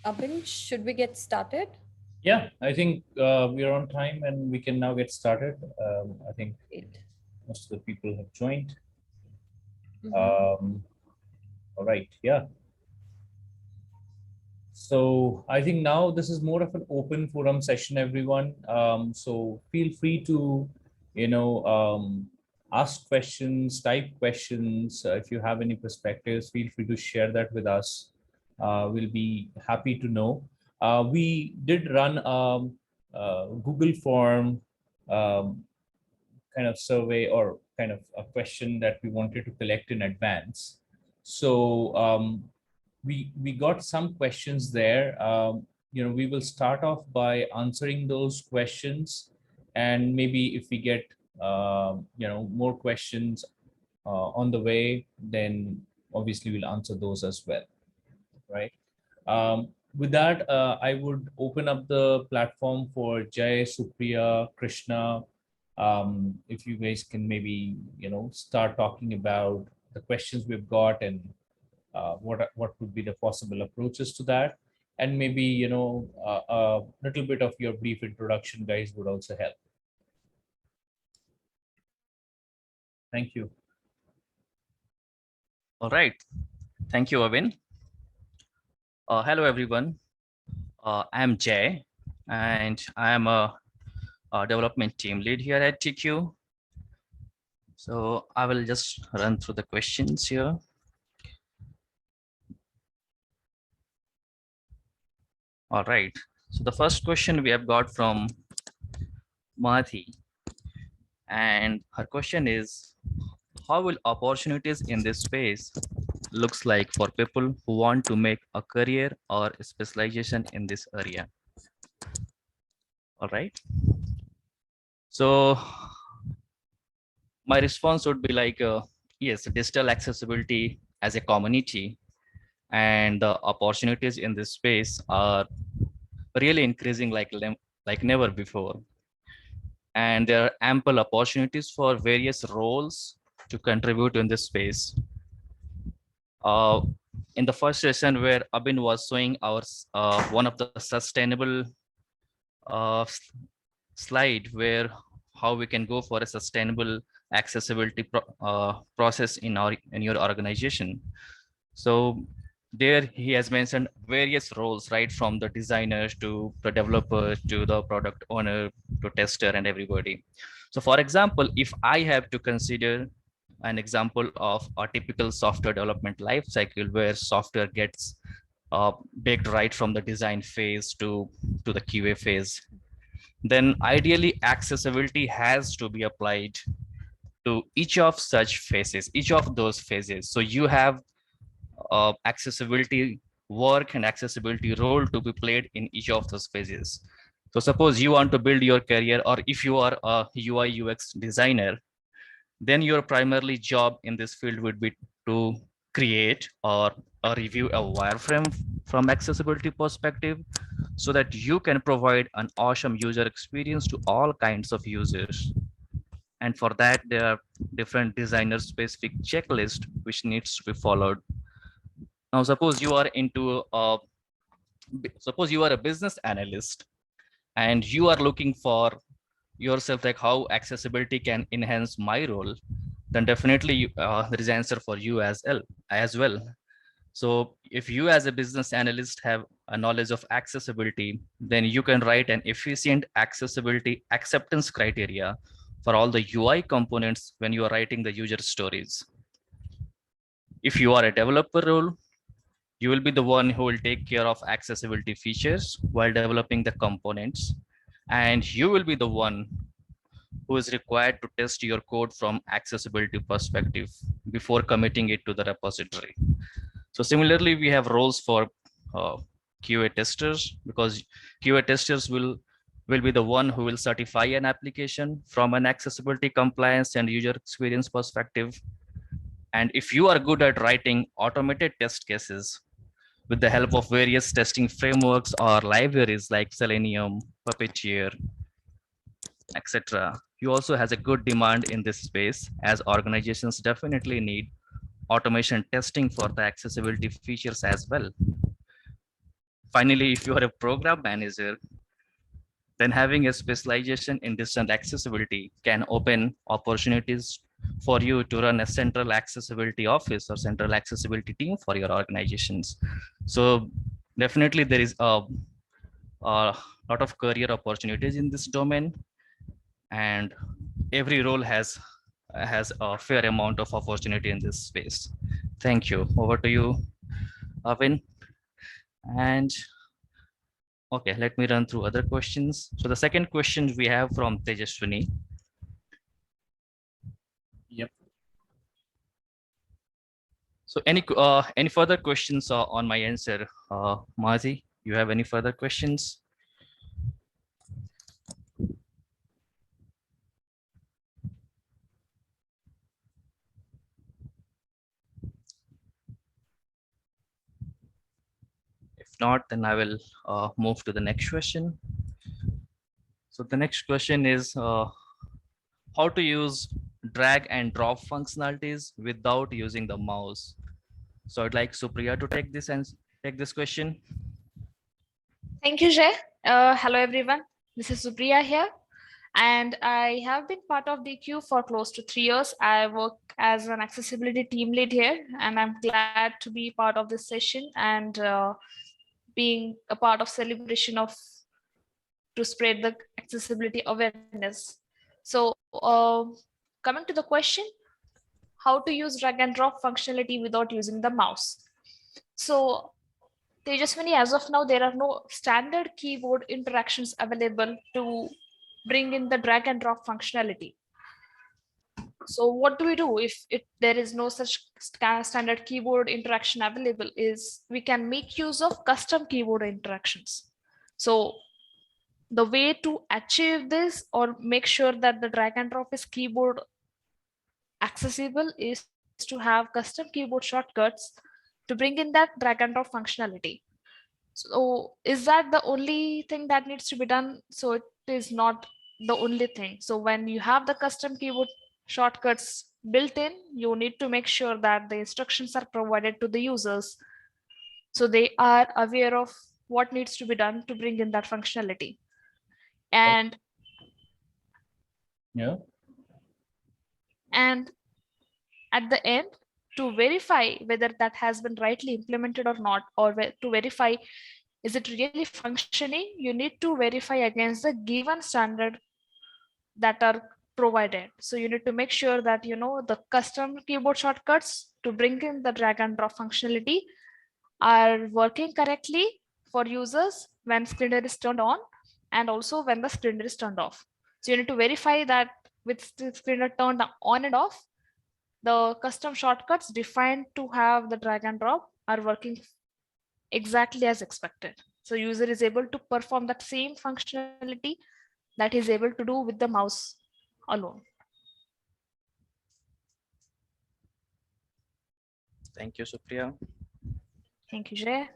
Abin, should we get started? Yeah, I think we are on time and we can now get started. I think Great. most of the people have joined. Mhm. All right, yeah. So I think now this is more of an open forum session, everyone. So feel free to, ask questions, type questions. If you have any perspectives, feel free to share that with us. We'll be happy to know. We did run Google form kind of survey or kind of a question that we wanted to collect in advance. So we got some questions there. We will start off by answering those questions, and maybe if we get more questions on the way, then obviously we'll answer those as well, right? With that, I would open up the platform for Jay, Supriya, Krishna. If you guys can maybe start talking about the questions we've got and what would be the possible approaches to that, and maybe a little bit of your brief introduction, guys, would also help. Thank you. All right. Thank you, Avin. Hello, everyone. I am Jay, and I am a development team lead here at TQ. So I will just run through the questions here. All right. So the first question we have got from Mahathi, and her question is, how will opportunities in this space looks like for people who want to make a career or a specialization in this area? All right. So my response would be like, yes, digital accessibility as a community and the opportunities in this space are really increasing like never before. And there are ample opportunities for various roles to contribute in this space. In the first session where Abin was showing our one of the sustainable slide where how we can go for a sustainable accessibility process in your organization. So there he has mentioned various roles, right, from the designers to the developer to the product owner to tester and everybody. So for example, if I have to consider an example of a typical software development life cycle where software gets baked right from the design phase to the QA phase, then ideally accessibility has to be applied to each of such phases, each of those phases. So you have accessibility work and accessibility role to be played in each of those phases. So suppose you want to build your career, or if you are a UI UX designer, then your primarily job in this field would be to create or review a wireframe from accessibility perspective so that you can provide an awesome user experience to all kinds of users. And for that, there are different designer specific checklists which needs to be followed. Now, suppose you are a business analyst and you are looking for yourself like how accessibility can enhance my role, then definitely there is answer for you as well. So if you as a business analyst have a knowledge of accessibility, then you can write an efficient accessibility acceptance criteria for all the UI components when you are writing the user stories. If you are a developer role, you will be the one who will take care of accessibility features while developing the components. And you will be the one who is required to test your code from accessibility perspective before committing it to the repository. So similarly, we have roles for QA testers, because QA testers will be the one who will certify an application from an accessibility compliance and user experience perspective. And if you are good at writing automated test cases with the help of various testing frameworks or libraries like Selenium, Puppeteer, etc., you also has a good demand in this space, as organizations definitely need automation testing for the accessibility features as well. Finally, if you are a program manager, then having a specialization in distant accessibility can open opportunities for you to run a central accessibility office or central accessibility team for your organizations. So definitely there is a lot of career opportunities in this domain, and every role has a fair amount of opportunity in this space. Thank you. Over to you, Avin. And okay, let me run through other questions. So the second question we have from Tejaswini. Yep. So any further questions on my answer, Mazi? You have any further questions? If not, then I will move to the next question. So the next question is how to use drag and drop functionalities without using the mouse. So I'd like Supriya to take this and take this question. Thank you, Jay. Hello, everyone. This is Supriya here, and I have been part of Deque for close to 3 years. I work as an accessibility team lead here, and I'm glad to be part of this session and being a part of celebration of to spread the accessibility awareness. So, coming to the question, how to use drag and drop functionality without using the mouse. So Tejaswini, as of now, there are no standard keyboard interactions available to bring in the drag and drop functionality. So what do we do if there is no such standard keyboard interaction available? Is we can make use of custom keyboard interactions. So the way to achieve this or make sure that the drag and drop is keyboard accessible is to have custom keyboard shortcuts to bring in that drag and drop functionality. So is that the only thing that needs to be done? So it is not the only thing. So when you have the custom keyboard shortcuts built in, you need to make sure that the instructions are provided to the users, so they are aware of what needs to be done to bring in that functionality. And Yeah. and at the end, to verify whether that has been rightly implemented or not, or to verify is it really functioning, you need to verify against the given standard that are provided. So you need to make sure that the custom keyboard shortcuts to bring in the drag and drop functionality are working correctly for users when screen reader is turned on and also when the screen reader is turned off. So you need to verify that with the screen reader turned on and off, the custom shortcuts defined to have the drag and drop are working exactly as expected. So user is able to perform that same functionality that he's able to do with the mouse alone. Thank you, Supriya. Thank you, Jay.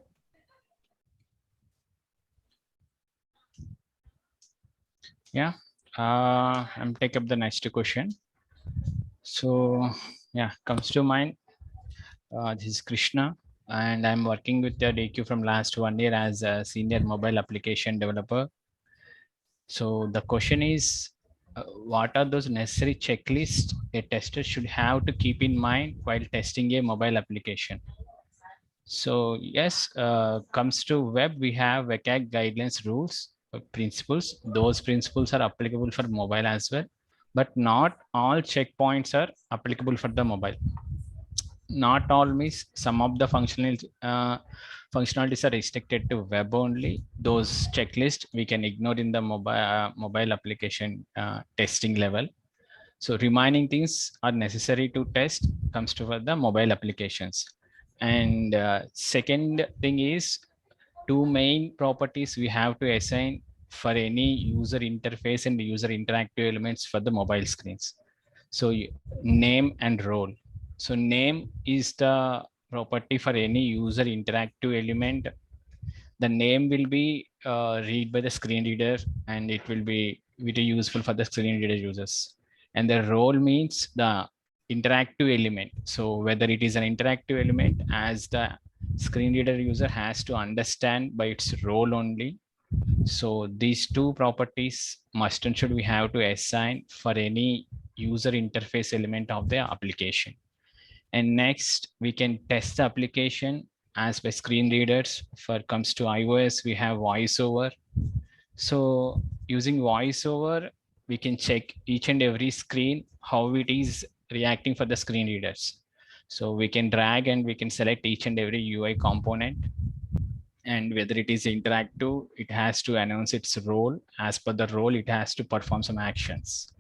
Yeah, I'm take up the next question. So yeah, comes to mind. This is Krishna, and I'm working with the Deque from last 1 year as a senior mobile application developer. So the question is, what are those necessary checklists a tester should have to keep in mind while testing a mobile application? So yes, comes to web, we have WCAG guidelines, rules, principles. Those principles are applicable for mobile as well, but not all checkpoints are applicable for the mobile. Not all means some of the functionalities are restricted to web only. Those checklists we can ignore in the mobile application testing level. So remaining things are necessary to test comes to the mobile applications. And second thing is, two main properties we have to assign for any user interface and user interactive elements for the mobile screens. So name and role. So name is the property for any user interactive element. The name will be read by the screen reader and it will be very useful for the screen reader users. And the role means the interactive element. So whether it is an interactive element as the screen reader user has to understand by its role only. So these two properties must and should we have to assign for any user interface element of the application. And next we can test the application as by screen readers. For comes to iOS, we have voiceover. So using voiceover, we can check each and every screen, how it is reacting for the screen readers. So we can drag and we can select each and every UI component, and whether it is interactive, it has to announce its role. As per the role, it has to perform some actions.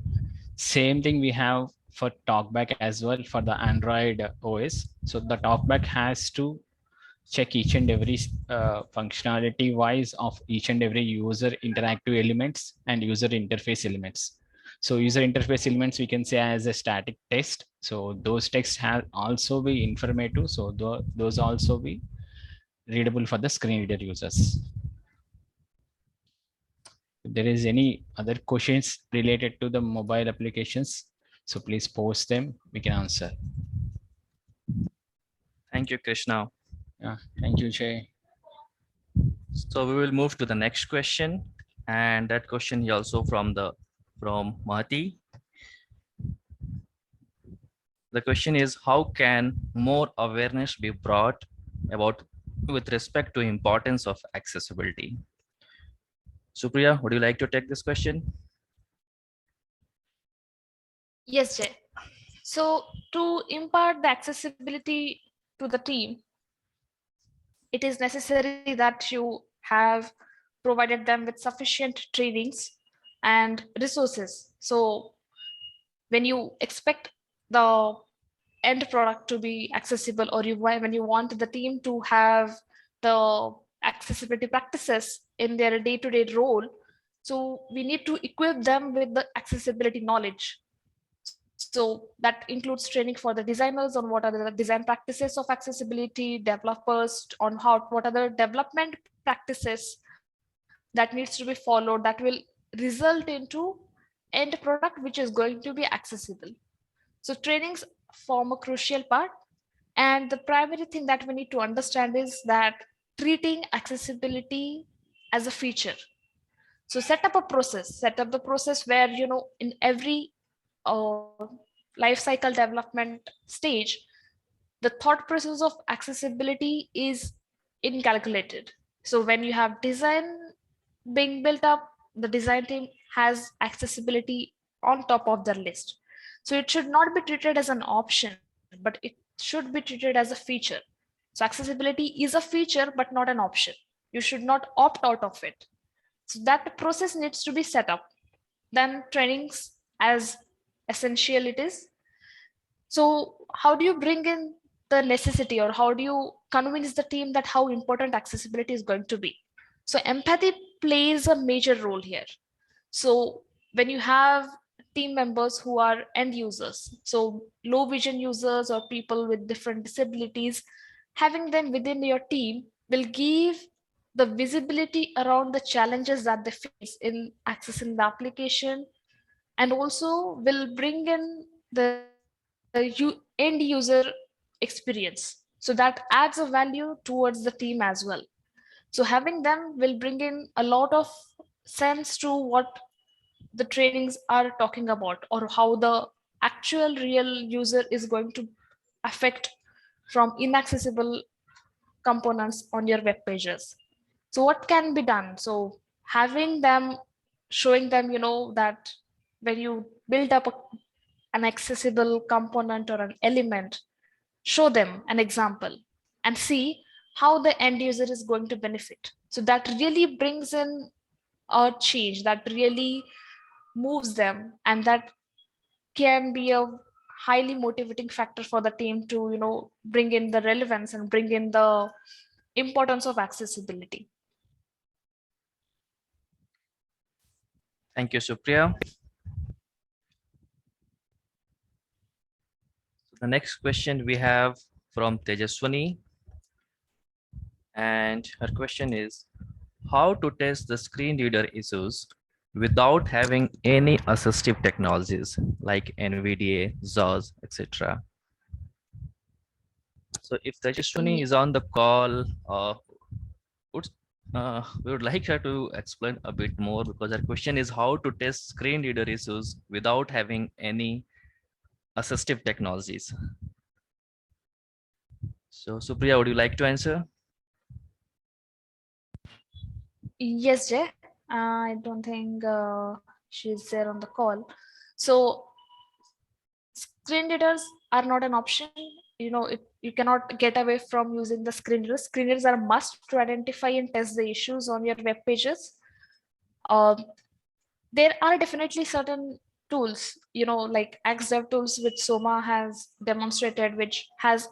Same thing we have for talkback as well for the Android OS. So the talkback has to check each and every functionality wise of each and every user interactive elements and user interface elements. So user interface elements we can say as a static text. So those texts have also be informative. So those also be readable for the screen reader users. If there is any other questions related to the mobile applications, so please post them, we can answer. Thank you, Krishna. Yeah, thank you, Jay. So we will move to the next question, and that question is also from Mahati. The question is, how can more awareness be brought about with respect to importance of accessibility? Supriya, would you like to take this question? Yes, Jay. So to impart the accessibility to the team, it is necessary that you have provided them with sufficient trainings and resources. So when you expect the end product to be accessible, or when you want the team to have the accessibility practices in their day-to-day role, so we need to equip them with the accessibility knowledge. So that includes training for the designers on what are the design practices of accessibility, developers on what are the development practices that needs to be followed that will result into end product which is going to be accessible. So trainings form a crucial part. And the primary thing that we need to understand is that treating accessibility as a feature. So set up the process where, in every life cycle development stage, the thought process of accessibility is incalculated. So when you have design being built up, the design team has accessibility on top of their list. So it should not be treated as an option, but it should be treated as a feature. So accessibility is a feature, but not an option. You should not opt out of it. So that process needs to be set up. Then trainings as essential it is. So how do you bring in the necessity, or how do you convince the team that how important accessibility is going to be? So empathy plays a major role here. So when you have team members who are end users, so low vision users or people with different disabilities, having them within your team will give the visibility around the challenges that they face in accessing the application, and also will bring in the end user experience. So that adds a value towards the team as well. So having them will bring in a lot of sense to what the trainings are talking about, or how the actual real user is going to affect from inaccessible components on your web pages. So what can be done? So having them, showing them, that when you build up an accessible component or an element, show them an example and see how the end user is going to benefit. So that really brings in a change, that really moves them, and that can be a highly motivating factor for the team to bring in the relevance and bring in the importance of accessibility. Thank you, Supriya. The next question we have from Tejaswani, and her question is, how to test the screen reader issues without having any assistive technologies like NVDA, JAWS, etc. So So if Tejaswini is on the call, would, we would like her to explain a bit more, because our question is how to test screen reader issues without having any assistive technologies. So Supriya, would you like to answer? Yes, Jay. I don't think she's there on the call. So screen readers are not an option. You cannot get away from using the screen readers. Screen readers are a must to identify and test the issues on your web pages. Um, there are definitely certain tools, like DevTools, which Soma has demonstrated, which has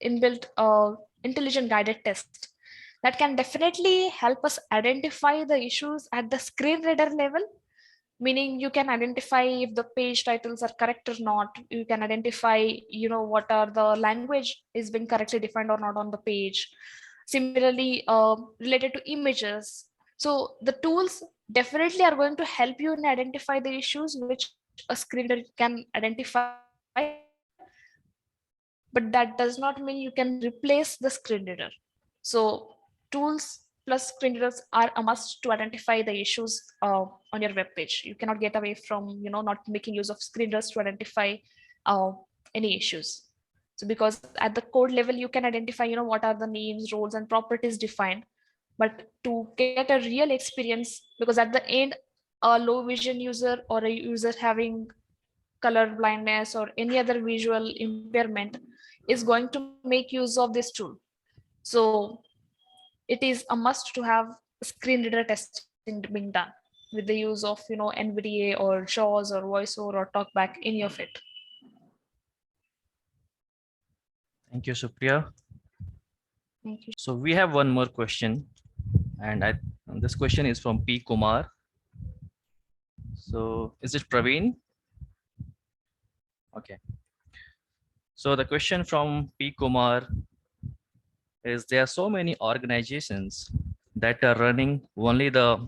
inbuilt intelligent guided test that can definitely help us identify the issues at the screen reader level, meaning you can identify if the page titles are correct or not. You can identify what are the language is being correctly defined or not on the page. Similarly, related to images, so the tools definitely are going to help you in identify the issues which a screen reader can identify, but that does not mean you can replace the screen reader. So tools plus screen readers are a must to identify the issues on your web page. You cannot get away from not making use of screen readers to identify any issues. So because at the code level you can identify what are the names, roles, and properties defined, but to get a real experience, because at the end a low vision user or a user having color blindness or any other visual impairment is going to make use of this tool. So it is a must to have screen reader testing being done with the use of NVDA or JAWS or VoiceOver or TalkBack, any of it. Thank you, Supriya. Thank you. So we have one more question, and this question is from P. Kumar. So is it Praveen? Okay. So the question from P. Kumar is, there are so many organizations that are running only the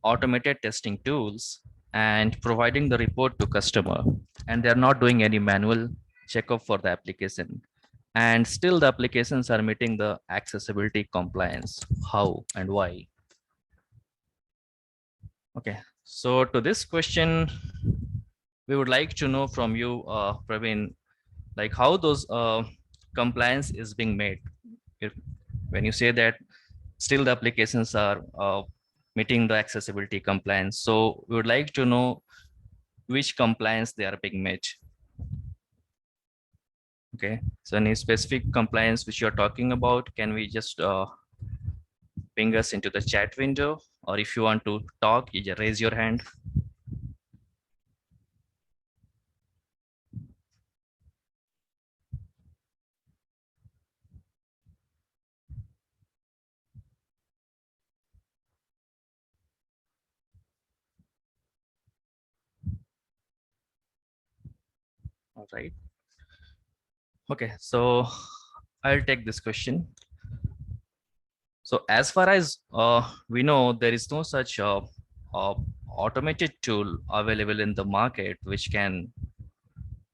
automated testing tools and providing the report to customer, and they're not doing any manual checkup for the application, and still the applications are meeting the accessibility compliance. How and why? Okay, so to this question, we would like to know from you, Praveen, like how those compliance is being made. When you say that still the applications are meeting the accessibility compliance, so we would like to know which compliance they are being met. Okay, so any specific compliance which you're talking about, can we just ping us into the chat window, or if you want to talk, you just raise your hand. All right. Okay, so I'll take this question. So as far as we know, there is no such automated tool available in the market which can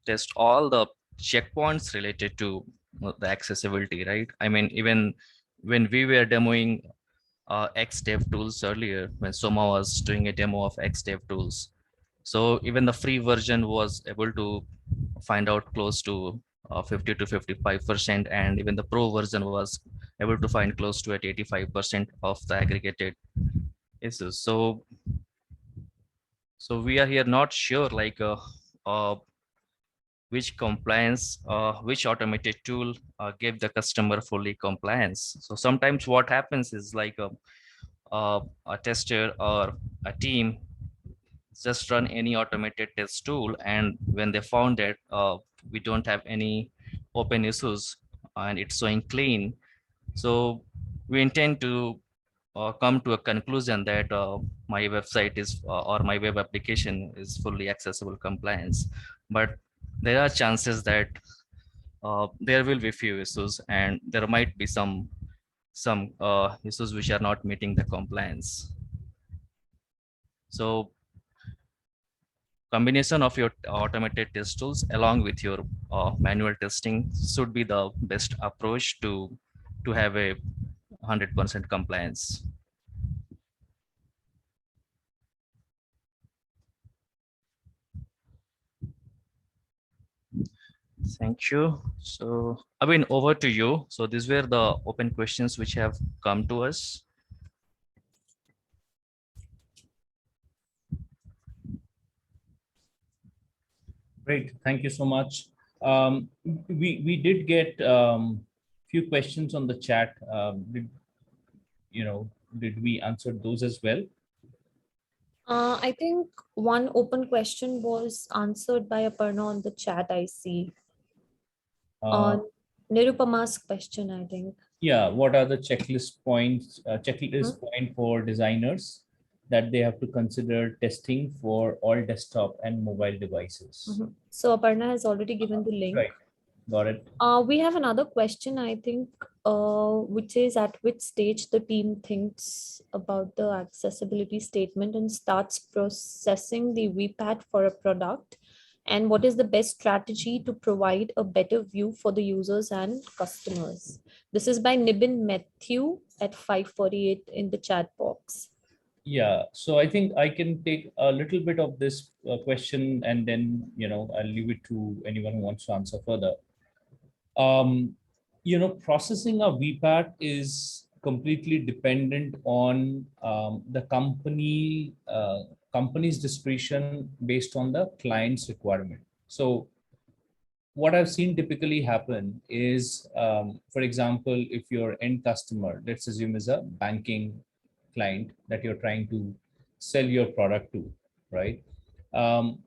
test all the checkpoints related to the accessibility, right? I mean, even when we were demoing DevTools earlier, when Soma was doing a demo of DevTools, so even the free version was able to find out close to 50 to 55%, and even the pro version was able to find close to at 85% of the aggregated issues. So we are here not sure like which compliance, which automated tool gave the customer fully compliance. So sometimes what happens is like a tester or a team just run any automated test tool, and when they found that we don't have any open issues and it's showing clean, so we intend to come to a conclusion that my website is or my web application is fully accessible compliance. But there are chances that there will be few issues, and there might be some issues which are not meeting the compliance. So combination of your automated test tools along with your manual testing should be the best approach to have a 100% compliance. Thank you. So, Abhin, over to you. So these were the open questions which have come to us. Great, thank you so much. We did get few questions on the chat. Did we answer those as well? I think one open question was answered by Aparna on the chat, I see. On Nirupama's question, I think. Yeah, what are the checklist points, point for designers that they have to consider testing for all desktop and mobile devices? So Aparna has already given the link. Right, got it. We have another question, I think, which is at which stage the team thinks about the accessibility statement and starts processing the VPAT for a product, and what is the best strategy to provide a better view for the users and customers. This is by Nibin Matthew at 548 in the chat box. Yeah, so I think I can take a little bit of this question, and then I'll leave it to anyone who wants to answer further. Processing a VPAT is completely dependent on the company's discretion based on the client's requirement. So what I've seen typically happen is, for example, if your end customer, let's assume, is a banking client that you're trying to sell your product to, right?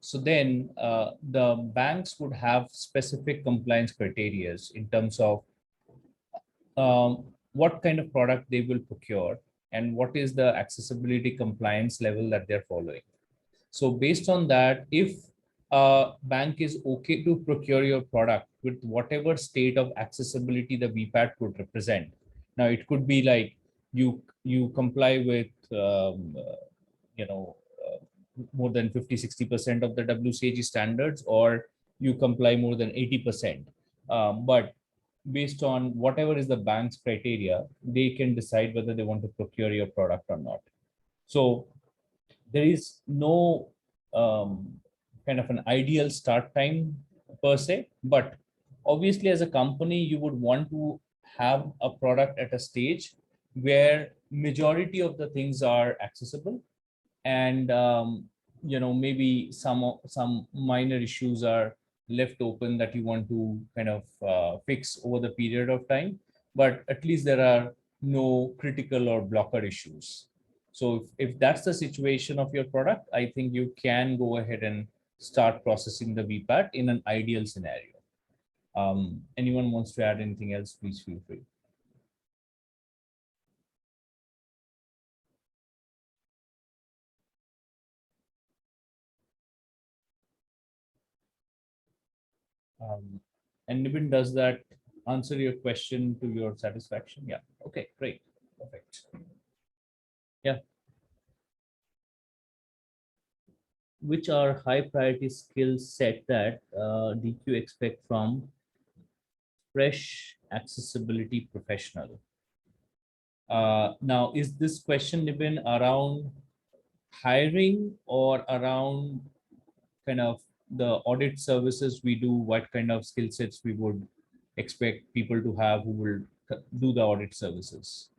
So then the banks would have specific compliance criteria in terms of what kind of product they will procure and what is the accessibility compliance level that they're following. So based on that, if a bank is okay to procure your product with whatever state of accessibility the VPAT would represent. Now it could be like you comply with more than 50-60% of the WCAG standards, or you comply more than 80%. But based on whatever is the bank's criteria, they can decide whether they want to procure your product or not. So there is no kind of an ideal start time per se, but obviously as a company, you would want to have a product at a stage where majority of the things are accessible, and maybe some minor issues are left open that you want to kind of fix over the period of time, but at least there are no critical or blocker issues. So if that's the situation of your product, I think you can go ahead and start processing the VPAT in an ideal scenario. Anyone wants to add anything else, please feel free. And Nibin, does that answer your question to your satisfaction? Yeah. Okay, great. Perfect. Yeah. Which are high priority skill set that Deque expect from fresh accessibility professional? Now, is this question, Nibin, around hiring or around kind of the audit services we do? What kind of skill sets we would expect people to have who will do the audit services?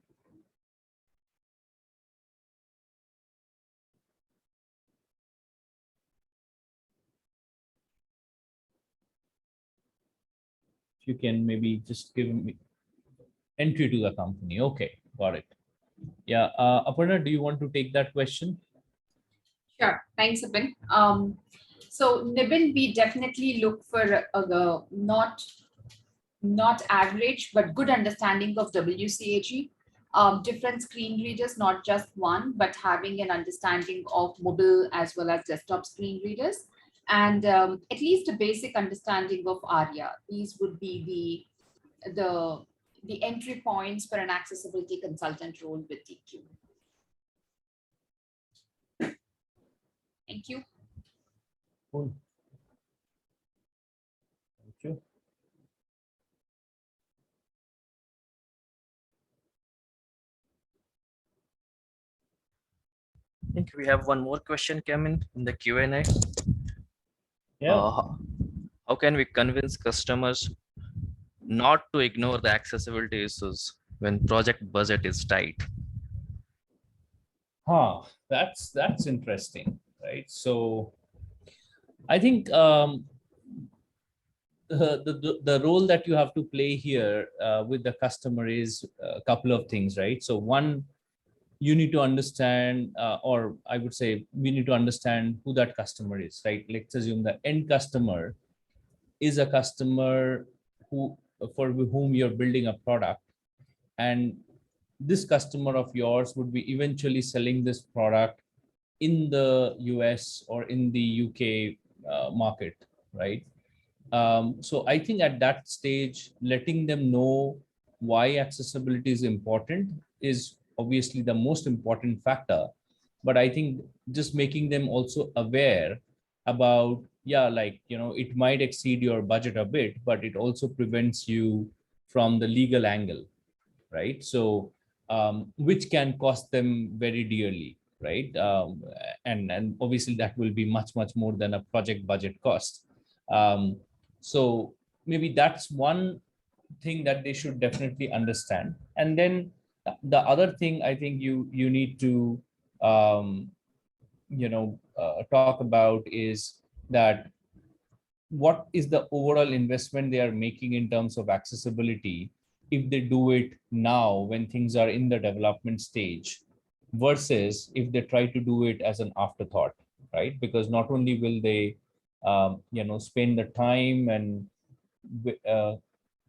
If you can maybe just give me entry to the company. Okay, got it. Yeah, Aparna, do you want to take that question? Sure, thanks, Nibin. So Nibin, we definitely look for a not average, but good understanding of WCAG. Different screen readers, not just one, but having an understanding of mobile as well as desktop screen readers, and at least a basic understanding of ARIA. These would be the entry points for an accessibility consultant role with Deque. Thank you. Cool. Thank you. I think we have one more question came in the Q&A. Yeah. How can we convince customers not to ignore the accessibility issues when project budget is tight? That's interesting, right? So I think the role that you have to play here with the customer is a couple of things, right? So one, you need to understand, or I would say we need to understand who that customer is, right? Let's assume the end customer is a customer who, for whom you're building a product, and this customer of yours would be eventually selling this product in the US or in the UK market, right? So I think at that stage, letting them know why accessibility is important is obviously the most important factor. But I think just making them also aware about, yeah, like, it might exceed your budget a bit, but it also prevents you from the legal angle, right? So which can cost them very dearly, right? And obviously that will be much more than a project budget cost. So maybe that's one thing that they should definitely understand. And then the other thing I think you need to talk about is that what is the overall investment they are making in terms of accessibility if they do it now when things are in the development stage versus if they try to do it as an afterthought, right? Because not only will they spend the time and uh,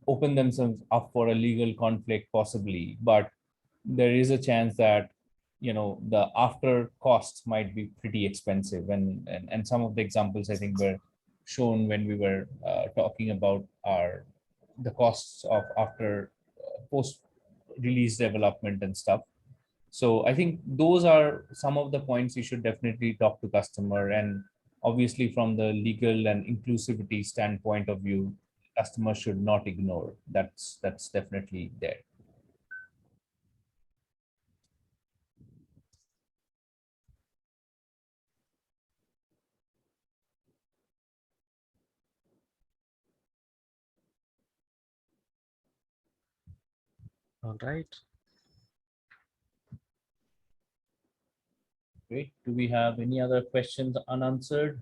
open themselves up for a legal conflict possibly, but there is a chance that the after costs might be pretty expensive, and some of the examples I think were shown when we were talking about the costs of after post release development and stuff. So I think those are some of the points you should definitely talk to customer, and obviously from the legal and inclusivity standpoint of view, customer should not ignore. That's definitely there. All right. Great. Do we have any other questions unanswered?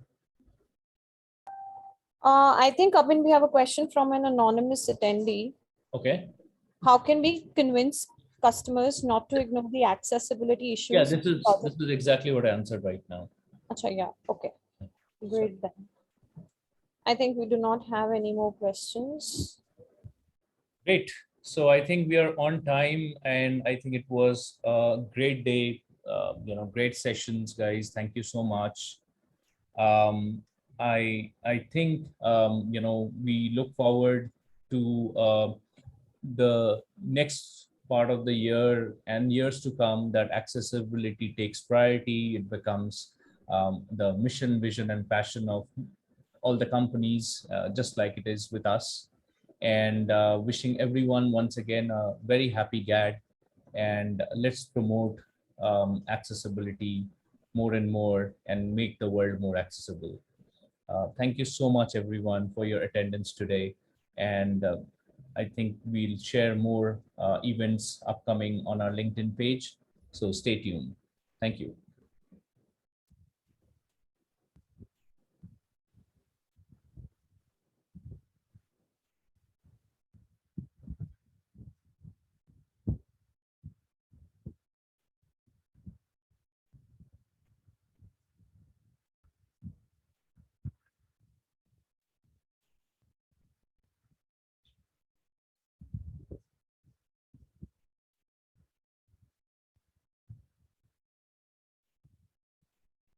I think, Abhin, we have a question from an anonymous attendee. Okay. How can we convince customers not to ignore the accessibility issues? Yeah, this is exactly what I answered right now. Achha, yeah. Okay. Great then. I think we do not have any more questions. Great. So I think we are on time, and I think it was a great day. Great sessions, guys. Thank you so much. I think we look forward to the next part of the year and years to come that accessibility takes priority. It becomes the mission, vision, and passion of all the companies, just like it is with us. And wishing everyone once again a very happy GAAD, and let's promote accessibility more and more and make the world more accessible. Thank you so much, everyone, for your attendance today. And I think we'll share more events upcoming on our LinkedIn page. So stay tuned. Thank you.